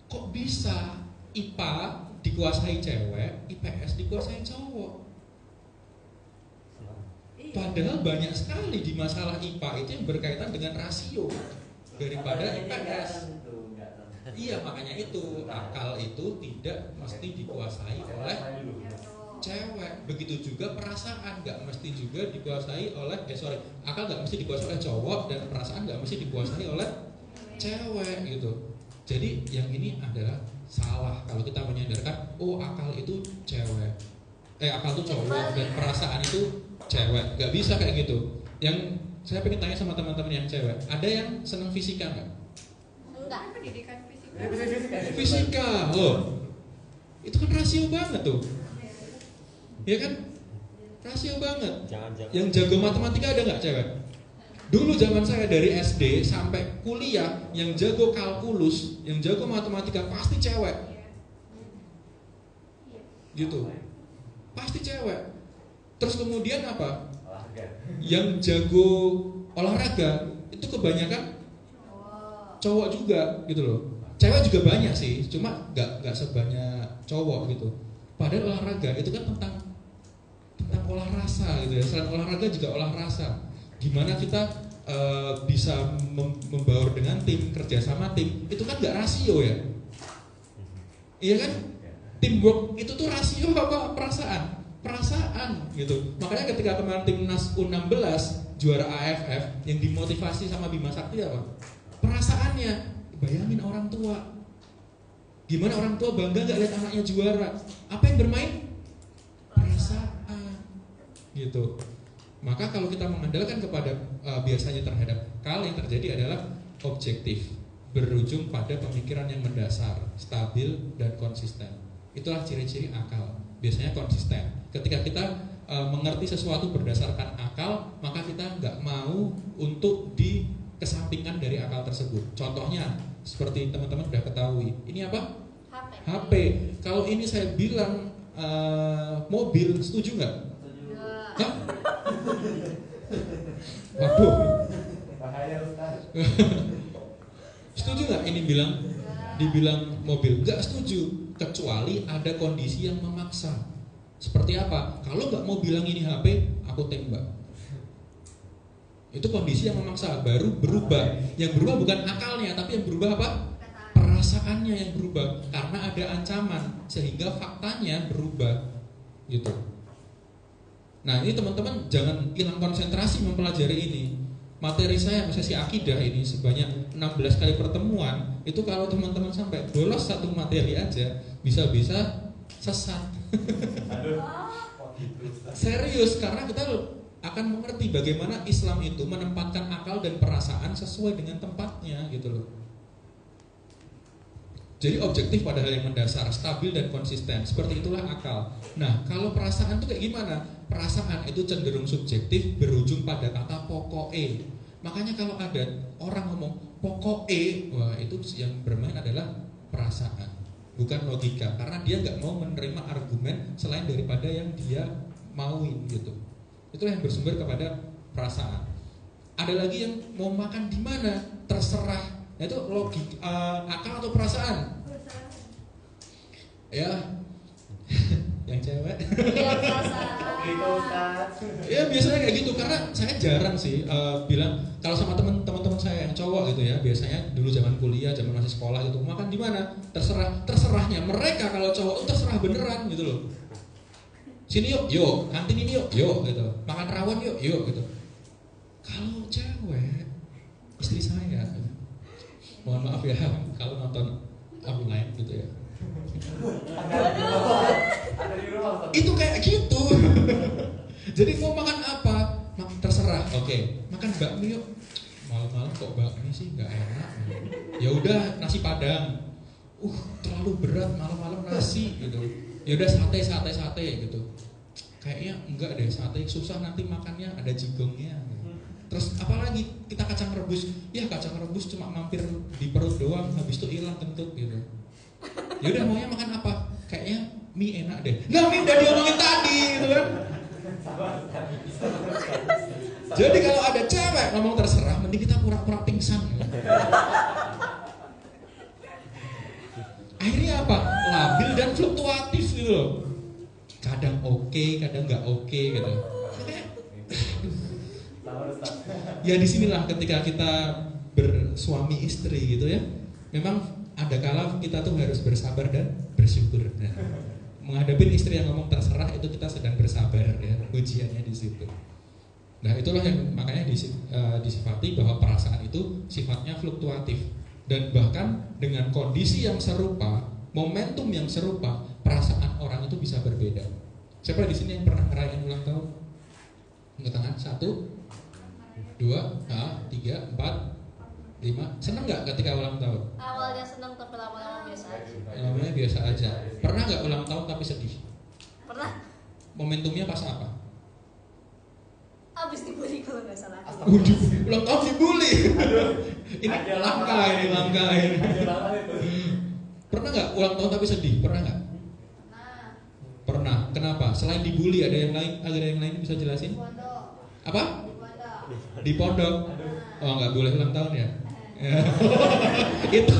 kok bisa IPA dikuasai cewek, IPS dikuasai cowok? Padahal banyak sekali di masalah IPA itu yang berkaitan dengan rasio daripada IPS. Iya, makanya itu akal itu tidak mesti dikuasai oleh cewek. Begitu juga perasaan nggak mesti juga dikuasai oleh akal nggak mesti dikuasai oleh cowok, dan perasaan nggak mesti dikuasai oleh cewek gitu. Jadi yang ini adalah salah kalau kita menyadarkan akal itu cewek, akal itu cowok dan perasaan itu cewek. Nggak bisa kayak gitu. Yang saya pengen tanya sama teman-teman yang cewek, ada yang senang fisika nggak? Enggak. Pendidikan fisika. Fisika, loh, itu kan rasio banget tuh, ya kan? Rasio banget. Jangan-jangan. Yang jago matematika ada nggak cewek? Dulu zaman saya dari SD sampai kuliah, yang jago kalkulus, yang jago matematika pasti cewek, gitu, pasti cewek. Terus kemudian apa? Yang jago olahraga itu kebanyakan cowok juga, gitu loh. Cewek juga banyak sih, cuma nggak sebanyak cowok gitu. Padahal olahraga itu kan tentang olah rasa gitu ya. Selain olahraga juga olah rasa. Gimana kita bisa membaur dengan tim, kerja sama tim, itu kan nggak rasio ya. Iya kan? Teamwork itu tuh rasio apa? Perasaan gitu. Makanya ketika kemarin timnas U16 juara AFF, yang dimotivasi sama Bima Sakti apa? Perasaannya. Bayangin orang tua, gimana orang tua bangga gak lihat anaknya juara? Apa yang bermain? Perasaan, gitu. Maka kalau kita mengandalkan kepada biasanya terhadap akal, yang terjadi adalah objektif, berujung pada pemikiran yang mendasar, stabil dan konsisten. Itulah ciri-ciri akal. Biasanya konsisten. Ketika kita mengerti sesuatu berdasarkan akal, maka kita nggak mau untuk kesampingan dari akal tersebut. Contohnya seperti teman-teman sudah ketahui, ini apa? HP. Kalau ini saya bilang mobil, setuju nggak? Hah? Waduh. Bahaya Ustaz. Setuju nggak ini dibilang mobil? Nggak setuju, kecuali ada kondisi yang memaksa. Seperti apa? Kalau nggak mau bilang ini HP, aku tembak. Itu kondisi yang memaksa, baru berubah. Yang berubah bukan akalnya, tapi yang berubah apa? Perasaannya yang berubah. Karena ada ancaman, sehingga faktanya berubah, gitu. Nah ini teman-teman jangan hilang konsentrasi mempelajari ini. Materi saya sesi akidah ini sebanyak 16 kali pertemuan. Itu kalau teman-teman sampai bolos satu materi aja, bisa-bisa sesat. Aduh. Serius, karena kita akan mengerti bagaimana Islam itu menempatkan akal dan perasaan sesuai dengan tempatnya, gitu loh. Jadi objektif pada hal yang mendasar, stabil dan konsisten. Seperti itulah akal. Nah, kalau perasaan itu kayak gimana? Perasaan itu cenderung subjektif, berujung pada kata pokok. Makanya kalau ada orang ngomong pokok, wah itu yang bermain adalah perasaan, bukan logika. Karena dia nggak mau menerima argumen selain daripada yang dia mauin, gitu. Itulah yang bersumber kepada perasaan. Ada lagi yang mau makan di mana, terserah. Nah, itu logika, akal atau perasaan? Ya, yang cewek. Iya, perasaan. Gitu Ustaz. Ya biasanya kayak gitu, karena saya jarang sih bilang kalau sama teman-teman saya yang cowok gitu ya. Biasanya dulu zaman kuliah, zaman masih sekolah gitu, makan di mana? Terserahnya mereka kalau cowok itu terserah beneran gitu loh. Sini yuk, kantin ini yuk, gitu. Makan rawon yuk, gitu. Kalau cewek, istri saya, mohon maaf ya kalau nonton online gitu ya. Ada di rumah Ustaz. Itu kayak gitu. Jadi mau makan apa? Terserah. Oke, makan bakmi yuk. Malam-malam kok bakmi sih nggak enak. Ya udah nasi padang. Terlalu berat malam-malam nasi gitu. Ya udah sate gitu. Kayaknya enggak deh, sate susah nanti makannya, ada jigongnya. Terus apalagi kita kacang rebus. Ya kacang rebus cuma mampir di perut doang, habis itu hilang kentut gitu. Ya udah maunya makan apa? Kayaknya mie enak deh. Nah, mie udah diomongin tadi gitu kan. Jadi kalau ada cewek ngomong terserah, mending kita pura-pura pingsan gitu. Akhirnya apa? Labil dan fluktuatif gitu loh. Kadang oke, kadang nggak oke gitu. Ya disinilah ketika kita bersuami istri gitu ya. Memang ada kala kita tuh harus bersabar dan bersyukur. Nah, menghadapi istri yang ngomong terserah itu kita sedang bersabar ya. Ujiannya di situ. Nah itulah yang makanya disifati bahwa perasaan itu sifatnya fluktuatif. Dan bahkan dengan kondisi yang serupa, momentum yang serupa, perasaan orang itu bisa berbeda. Siapa di sini yang pernah ngerayain ulang tahun? Angkat tangan. 1, 2, 3, 4, 5. Senang nggak ketika ulang tahun? Awalnya senang tapi lama-lama biasa aja. Lama-lama biasa aja. Pernah nggak ulang tahun tapi sedih? Pernah. Momentumnya pas apa? Abis dibully kalau nggak salah. Waduh, ulang tahun dibully. Ini langka ini. Pernah nggak ulang tahun tapi sedih? Pernah nggak? Pernah. Kenapa? Selain dibully ada yang lain bisa jelasin? Apa? Di pondok. Oh nggak boleh ulang tahun ya? Itu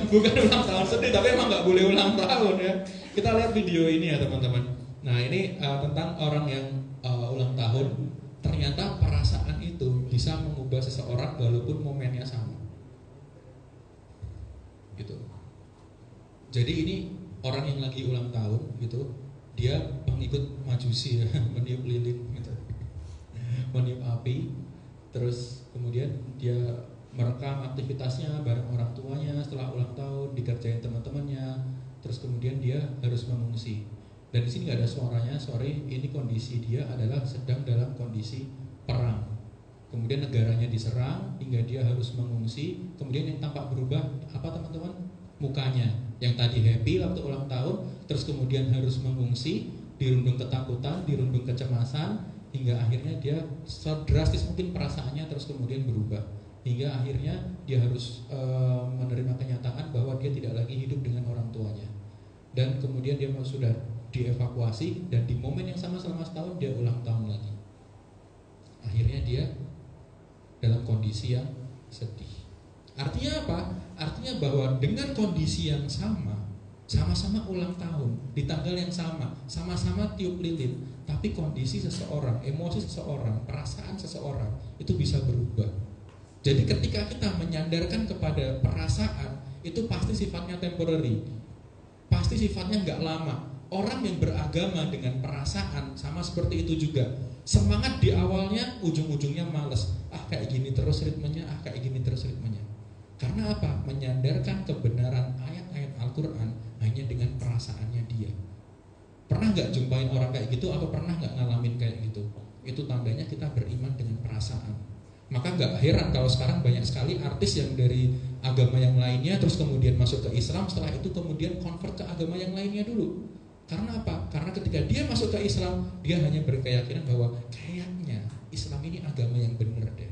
bukan ulang tahun sedih, tapi emang nggak boleh ulang tahun ya. Kita lihat video ini ya teman-teman. Nah ini tentang orang yang ulang tahun. Ternyata perasaan itu bisa mengubah seseorang walaupun momennya sama. Gitu. Jadi ini orang yang lagi ulang tahun gitu, dia pengikut Majusi ya, meniup lilin gitu. Meniup api, terus kemudian dia merekam aktivitasnya bareng orang tuanya setelah ulang tahun, dikerjain teman-temannya, terus kemudian dia harus mengungsi. Dan di sini nggak ada suaranya, sorry, ini kondisi dia adalah sedang dalam kondisi perang. Kemudian negaranya diserang hingga dia harus mengungsi. Kemudian yang tampak berubah apa teman-teman? Mukanya. Yang tadi happy waktu ulang tahun, terus kemudian harus mengungsi, dirundung ketakutan, dirundung kecemasan, hingga akhirnya dia drastis mungkin perasaannya terus kemudian berubah. Hingga akhirnya dia harus menerima kenyataan bahwa dia tidak lagi hidup dengan orang tuanya. Dan kemudian dia sudah dievakuasi, dan di momen yang sama selama setahun dia ulang tahun lagi. Akhirnya dia dalam kondisi yang sedih. Artinya apa? Artinya bahwa dengan kondisi yang sama-sama ulang tahun, di tanggal yang sama-sama tiup lilin, tapi kondisi seseorang, emosi seseorang, perasaan seseorang itu bisa berubah. Jadi ketika kita menyandarkan kepada perasaan, itu pasti sifatnya temporary, pasti sifatnya nggak lama. Orang yang beragama dengan perasaan sama seperti itu juga. Semangat di awalnya, ujung-ujungnya males. Kayak gini terus ritmenya, kayak gini terus ritmenya. Karena apa? Menyandarkan kebenaran ayat-ayat Al-Quran hanya dengan perasaannya dia. Pernah nggak jumpain orang kayak gitu, atau pernah nggak ngalamin kayak gitu? Itu tandanya kita beriman dengan perasaan. Maka nggak heran kalau sekarang banyak sekali artis yang dari agama yang lainnya terus kemudian masuk ke Islam, setelah itu kemudian convert ke agama yang lainnya dulu. Karena apa? Karena ketika dia masuk ke Islam, dia hanya berkeyakinan bahwa kayaknya Islam ini agama yang benar deh.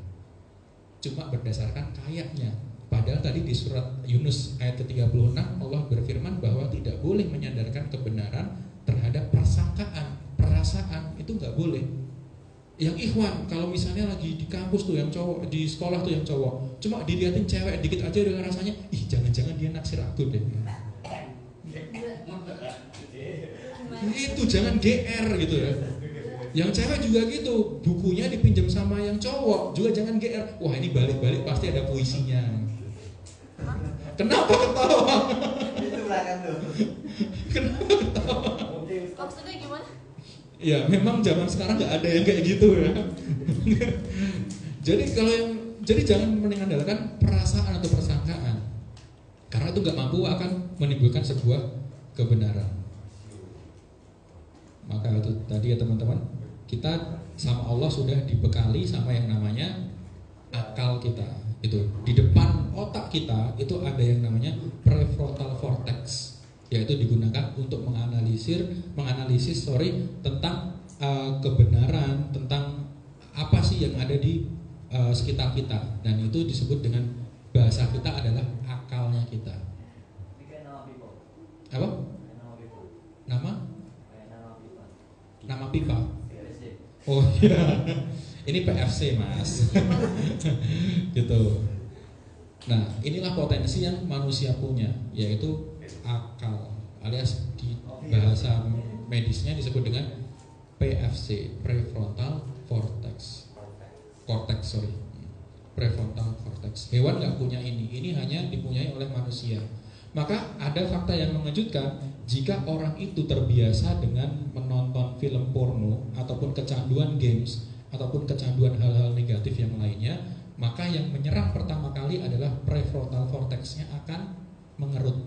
Cuma berdasarkan kayaknya. Padahal tadi di surat Yunus ayat ke-36 Allah berfirman bahwa tidak boleh menyandarkan kebenaran terhadap prasangkaan, perasaan, itu nggak boleh. Yang ikhwan, kalau misalnya lagi di kampus tuh yang cowok, di sekolah tuh yang cowok, cuma dilihatin cewek dikit aja dengan rasanya, jangan-jangan dia naksir aku deh. Itu jangan GR gitu ya. Yang cewek juga gitu, bukunya dipinjam sama yang cowok juga jangan GR. Wah ini balik-balik pasti ada puisinya. Kenapa ketawa? Itu belakang tuh. Kenapa ketawa? Maksudnya gimana? Ya memang zaman sekarang nggak ada yang kayak gitu ya. Jadi jangan mengandalkan perasaan atau persangkaan, karena itu nggak mampu akan menimbulkan sebuah kebenaran. Maka itu tadi ya teman-teman, kita sama Allah sudah dibekali sama yang namanya akal kita. Itu di depan otak kita itu ada yang namanya prefrontal cortex, yaitu digunakan untuk menganalisis tentang kebenaran, tentang apa sih yang ada di sekitar kita, dan itu disebut dengan bahasa kita adalah akalnya kita. Apa? Nama pipa. Oh iya. Ini PFC mas. Gitu. Nah, inilah potensi yang manusia punya, yaitu akal, alias di bahasa medisnya disebut dengan PFC, prefrontal prefrontal cortex. Hewan nggak punya ini hanya dipunyai oleh manusia. Maka ada fakta yang mengejutkan, jika orang itu terbiasa dengan menonton film porno ataupun kecanduan games ataupun kecanduan hal-hal negatif yang lainnya, maka yang menyerang pertama kali adalah prefrontal cortex-nya akan mengerut.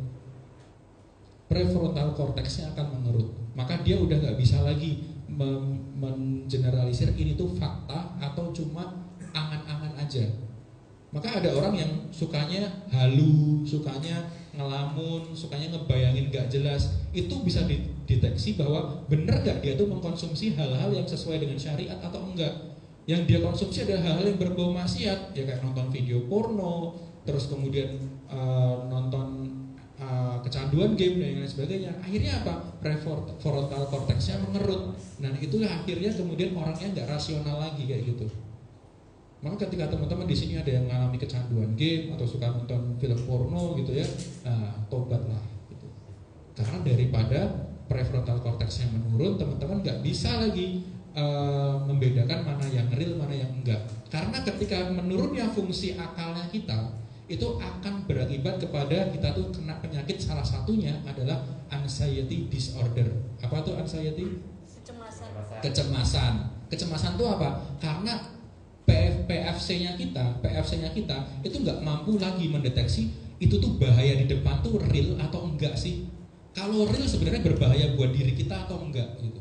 Prefrontal cortex-nya akan mengerut. Maka dia udah nggak bisa lagi mengeneralisir ini tuh fakta atau cuma angan-angan aja. Maka ada orang yang sukanya halu, sukanya ngelamun, sukanya ngebayangin gak jelas. Itu bisa dideteksi bahwa bener gak dia tuh mengkonsumsi hal-hal yang sesuai dengan syariat atau enggak. Yang dia konsumsi adalah hal-hal yang berbau maksiat, ya kayak nonton video porno, terus kemudian nonton kecanduan game dan lain sebagainya. Akhirnya apa? Prefrontal cortex-nya mengerut. Nah itulah akhirnya kemudian orangnya nggak rasional lagi kayak gitu. Maka ketika teman-teman di sini ada yang mengalami kecanduan game atau suka nonton film porno gitu ya, nah, tobatlah. Gitu. Karena daripada prefrontal cortex-nya menurun, teman-teman nggak bisa lagi membedakan mana yang real, mana yang enggak. Karena ketika menurunnya fungsi akalnya kita, itu akan berakibat kepada kita tuh kena penyakit, salah satunya adalah anxiety disorder. Apa tuh anxiety? Kecemasan. Kecemasan itu apa? Karena PFC-nya kita itu nggak mampu lagi mendeteksi itu tuh bahaya di depan tuh real atau enggak sih. Kalau real sebenarnya berbahaya buat diri kita atau enggak gitu.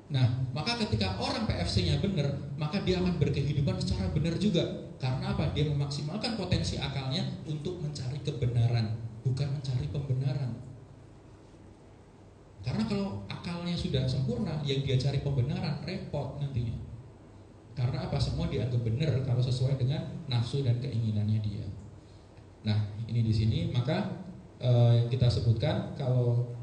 Nah, maka ketika orang PFC-nya benar, maka dia akan berkehidupan secara benar juga. Karena apa? Dia memaksimalkan potensi akalnya untuk mencari kebenaran, bukan mencari pembenaran. Karena kalau akalnya sudah sempurna, yang dia cari pembenaran, repot nantinya. Karena apa? Semua dianggap benar kalau sesuai dengan nafsu dan keinginannya dia. Nah, ini di sini maka kita sebutkan kalau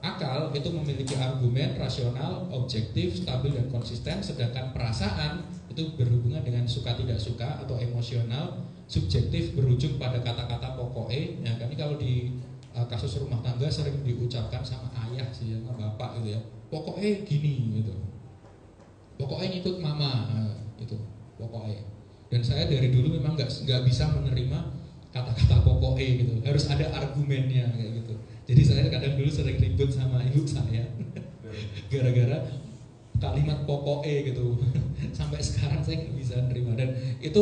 akal itu memiliki argumen rasional, objektif, stabil dan konsisten, sedangkan perasaan itu berhubungan dengan suka tidak suka atau emosional, subjektif, berujung pada kata-kata pokoknya. Nah, kan ini kalau di kasus rumah tangga sering diucapkan sama ayah sih, sama bapak gitu ya. Pokoknya gini gitu. Pokoknya ngikut mama gitu. Pokoknya. Dan saya dari dulu memang nggak bisa menerima kata-kata pokoknya gitu. Harus ada argumennya kayak gitu. Jadi saya kadang dulu sering ribut sama ibu saya gara-gara kalimat pokoknya gitu. Sampai sekarang saya nggak bisa nerima, dan itu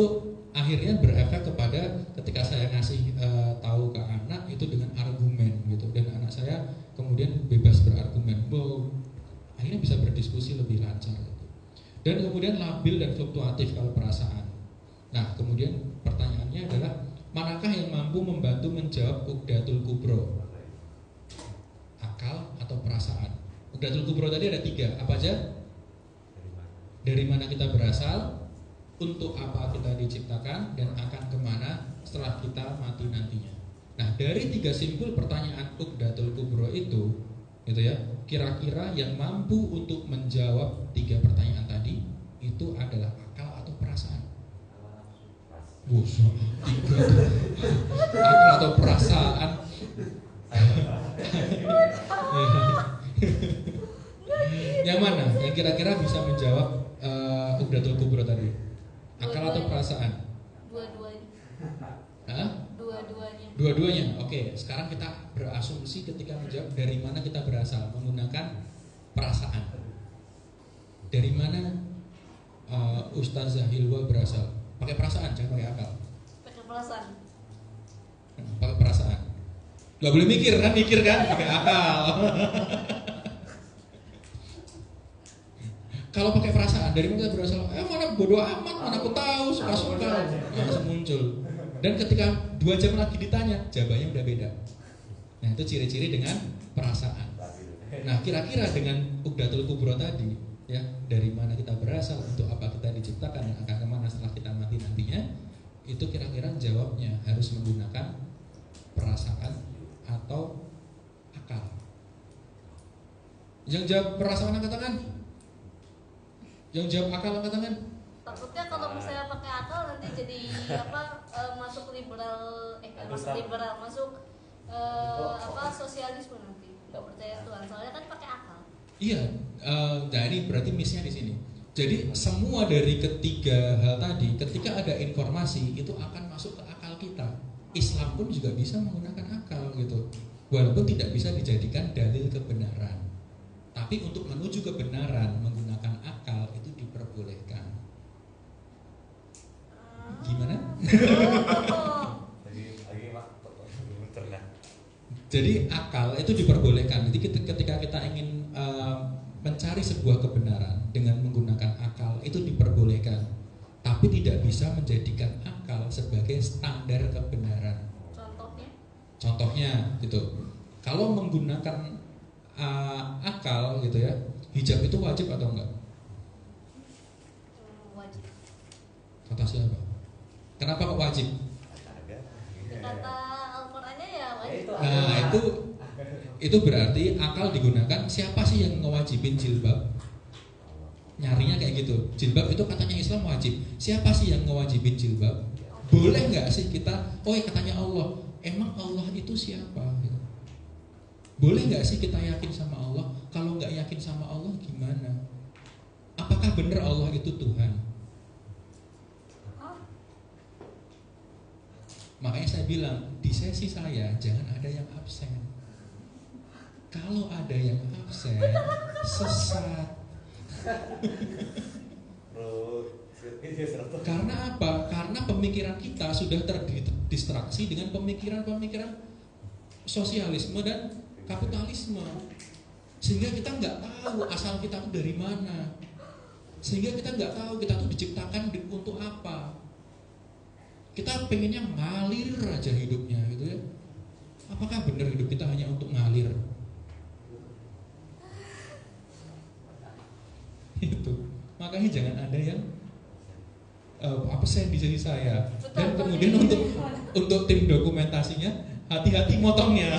akhirnya berefek kepada ketika saya ngasih tahu ke anak itu dengan argumen gitu, dan anak saya kemudian bebas berargumen, akhirnya bisa berdiskusi lebih lancar gitu. Dan kemudian labil dan fluktuatif kalau perasaan. Nah kemudian pertanyaannya adalah manakah yang mampu membantu menjawab Uqdatul Kubro? Akal atau perasaan? Uqdatul Kubro tadi ada 3, apa aja? Dari mana kita berasal, untuk apa kita diciptakan, dan akan kemana setelah kita mati nantinya. Nah dari 3 simpul pertanyaan Uqdatul Kubro itu gitu ya, kira-kira yang mampu untuk menjawab 3 pertanyaan tadi itu adalah akal atau perasaan? Buset, 3 akal atau perasaan? Yang mana? Yang kira-kira bisa menjawab Uqdatul Kubro tadi? Akal atau perasaan? Dua-duanya. Hah? Dua-duanya. Oke, sekarang kita berasumsi ketika menjawab dari mana kita berasal menggunakan perasaan. Dari mana Ustazah Hilwa berasal? Pakai perasaan, jangan pakai akal. Pakai perasaan. Pakai perasaan. Gak boleh mikir kan? Mikir kan? Pakai akal. Kalau pakai perasaan, dari mana kita berasal? Mana bodoh amat, mana aku tahu, suka-suka. Langsung muncul. Dan ketika 2 jam lagi ditanya, jawabannya udah beda. Nah itu ciri-ciri dengan perasaan. Nah kira-kira dengan Uqdatul Kubro tadi, ya dari mana kita berasal, untuk apa kita diciptakan, dan akan kemana setelah kita mati nantinya, itu kira-kira jawabnya harus menggunakan perasaan atau akal. Yang jawab perasaan angkat tangan. Yang jawab akal angkat tangan. Takutnya kalau misalnya pakai akal nanti jadi apa masuk liberal, Agus masuk Ram. liberal, masuk sosialisme nanti. Nggak percaya Tuhan, soalnya kan pakai akal. Iya, nah ini berarti miss-nya di sini. Jadi semua dari ketiga hal tadi, ketika ada informasi itu akan masuk ke akal kita. Islam pun juga bisa menggunakan akal gitu, walaupun tidak bisa dijadikan dalil kebenaran. Tapi untuk menuju kebenaran menggunakan akal itu diperbolehkan. Gimana? Lagi mak ternak. Jadi akal itu diperbolehkan. Jadi ketika kita ingin mencari sebuah kebenaran dengan menggunakan akal itu diperbolehkan, tapi tidak bisa menjadikan akal sebagai standar kebenaran. Contohnya gitu, kalau menggunakan akal gitu ya, hijab itu wajib atau enggak? Wajib. Kata siapa? Kenapa kok wajib? Kata Al-Qur'annya ya wajib. Nah itu berarti akal digunakan. Siapa sih yang ngewajibin jilbab? Nyarinya kayak gitu. Jilbab itu katanya Islam wajib. Siapa sih yang ngewajibin jilbab? Boleh nggak sih kita? Oh katanya Allah. Emang Allah itu siapa? Boleh nggak sih kita yakin sama Allah? Kalau nggak yakin sama Allah gimana? Apakah benar Allah itu Tuhan? Makanya saya bilang di sesi saya jangan ada yang absen. Kalau ada yang absen sesat. Karena apa? Karena pemikiran kita sudah terdistraksi dengan pemikiran-pemikiran sosialisme dan kapitalisme, sehingga kita nggak tahu asal kita itu dari mana, sehingga kita nggak tahu kita tuh diciptakan untuk apa. Kita pengennya ngalir aja hidupnya gitu ya. Apakah benar hidup kita hanya untuk ngalir? Itu. Makanya jangan ada yang absen di sisi saya. Dan kemudian untuk tim dokumentasinya hati-hati motongnya.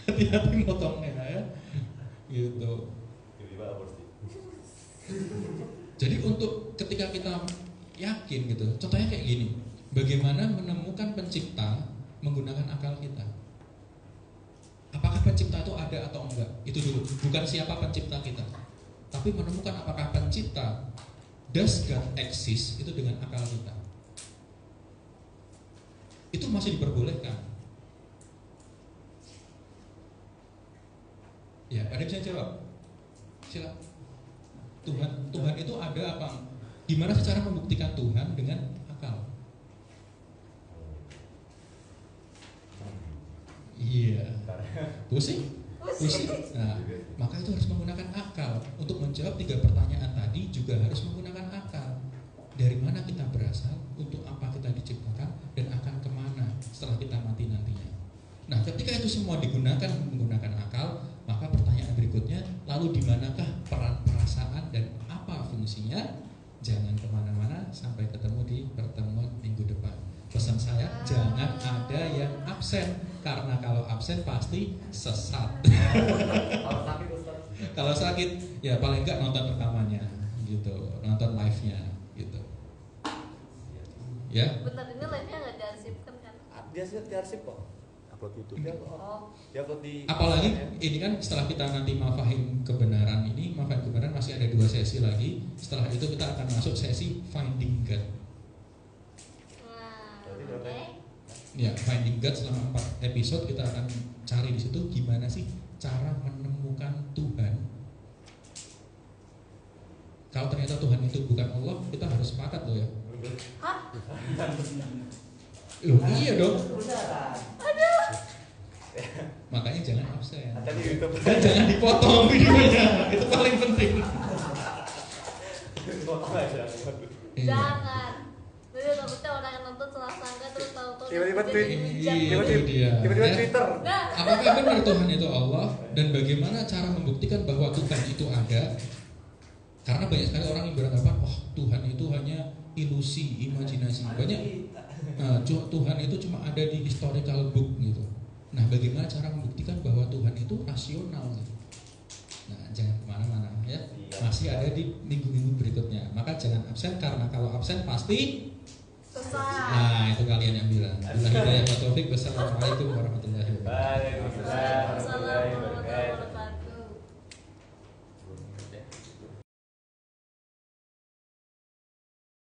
Hati-hati motongnya ya. Gitu. Jadi untuk ketika kita yakin gitu, contohnya kayak gini, bagaimana menemukan pencipta menggunakan akal kita? Apakah pencipta itu ada atau enggak? Itu dulu, bukan siapa pencipta kita, tapi menemukan apakah pencipta, does God exist, itu dengan akal kita. Itu masih diperbolehkan. Ya, ada yang bisa jawab? Silakan. Tuhan itu ada apa? Gimana sih cara membuktikan Tuhan dengan akal? Iya. Pusing? Nah, maka itu harus menggunakan akal. Untuk menjawab 3 pertanyaan tadi juga harus menggunakan akal. Dari mana kita berasal, untuk apa kita diciptakan, dan akan kemana setelah kita mati nantinya. Nah, ketika itu semua digunakan menggunakan akal, maka pertanyaan berikutnya, lalu di manakah peran perasaan dan apa fungsinya? Jangan kemana-mana, sampai ketemu di pertemuan minggu depan. Pesan saya, jangan ada yang absen, karena kalau absen pasti sesat. Kalau sakit, ya paling enggak nonton rekamannya, gitu, nonton live-nya, gitu. Ya. Bentar, ini live-nya nggak diarsipkan kan? Dia diarsip kok. Upload YouTube. Dia upload di. Apalagi ini kan setelah kita nanti mafahim kebenaran ini, mafahim kebenaran masih ada 2 sesi lagi. Setelah itu kita akan masuk sesi finding God. Ya, finding God selama 4 episode kita akan cari di situ gimana sih cara menemukan Tuhan. Kalau ternyata Tuhan itu bukan Allah, kita harus sepakat loh ya. Hah? Loh, iya dong. Aduh. Makanya jangan absen. Dan jangan dipotong videonya. Itu paling penting. Jangan. Jadi takutnya orang yang nonton salah sangka terus tahu-tahu tiba-tiba tweet. Tiba-tiba Twitter. Apakah benar Tuhan itu Allah, dan bagaimana cara membuktikan bahwa Tuhan itu ada? Karena banyak sekali orang yang beranggapan, Tuhan itu hanya ilusi, imajinasi. Banyak. Nah, Tuhan itu cuma ada di historical book gitu. Nah, bagaimana cara membuktikan bahwa Tuhan itu rasional gitu? Nah, jangan kemana-mana ya. Masih ada di minggu-minggu berikutnya. Maka jangan absen, karena kalau absen pasti Sesat. nah itu kalian yang bilang. Bila hidayah wa taufik. Wassalamualaikum warahmatullahi wabarakatuh. Waalaikumsalam warahmatullahi wabarakatuh.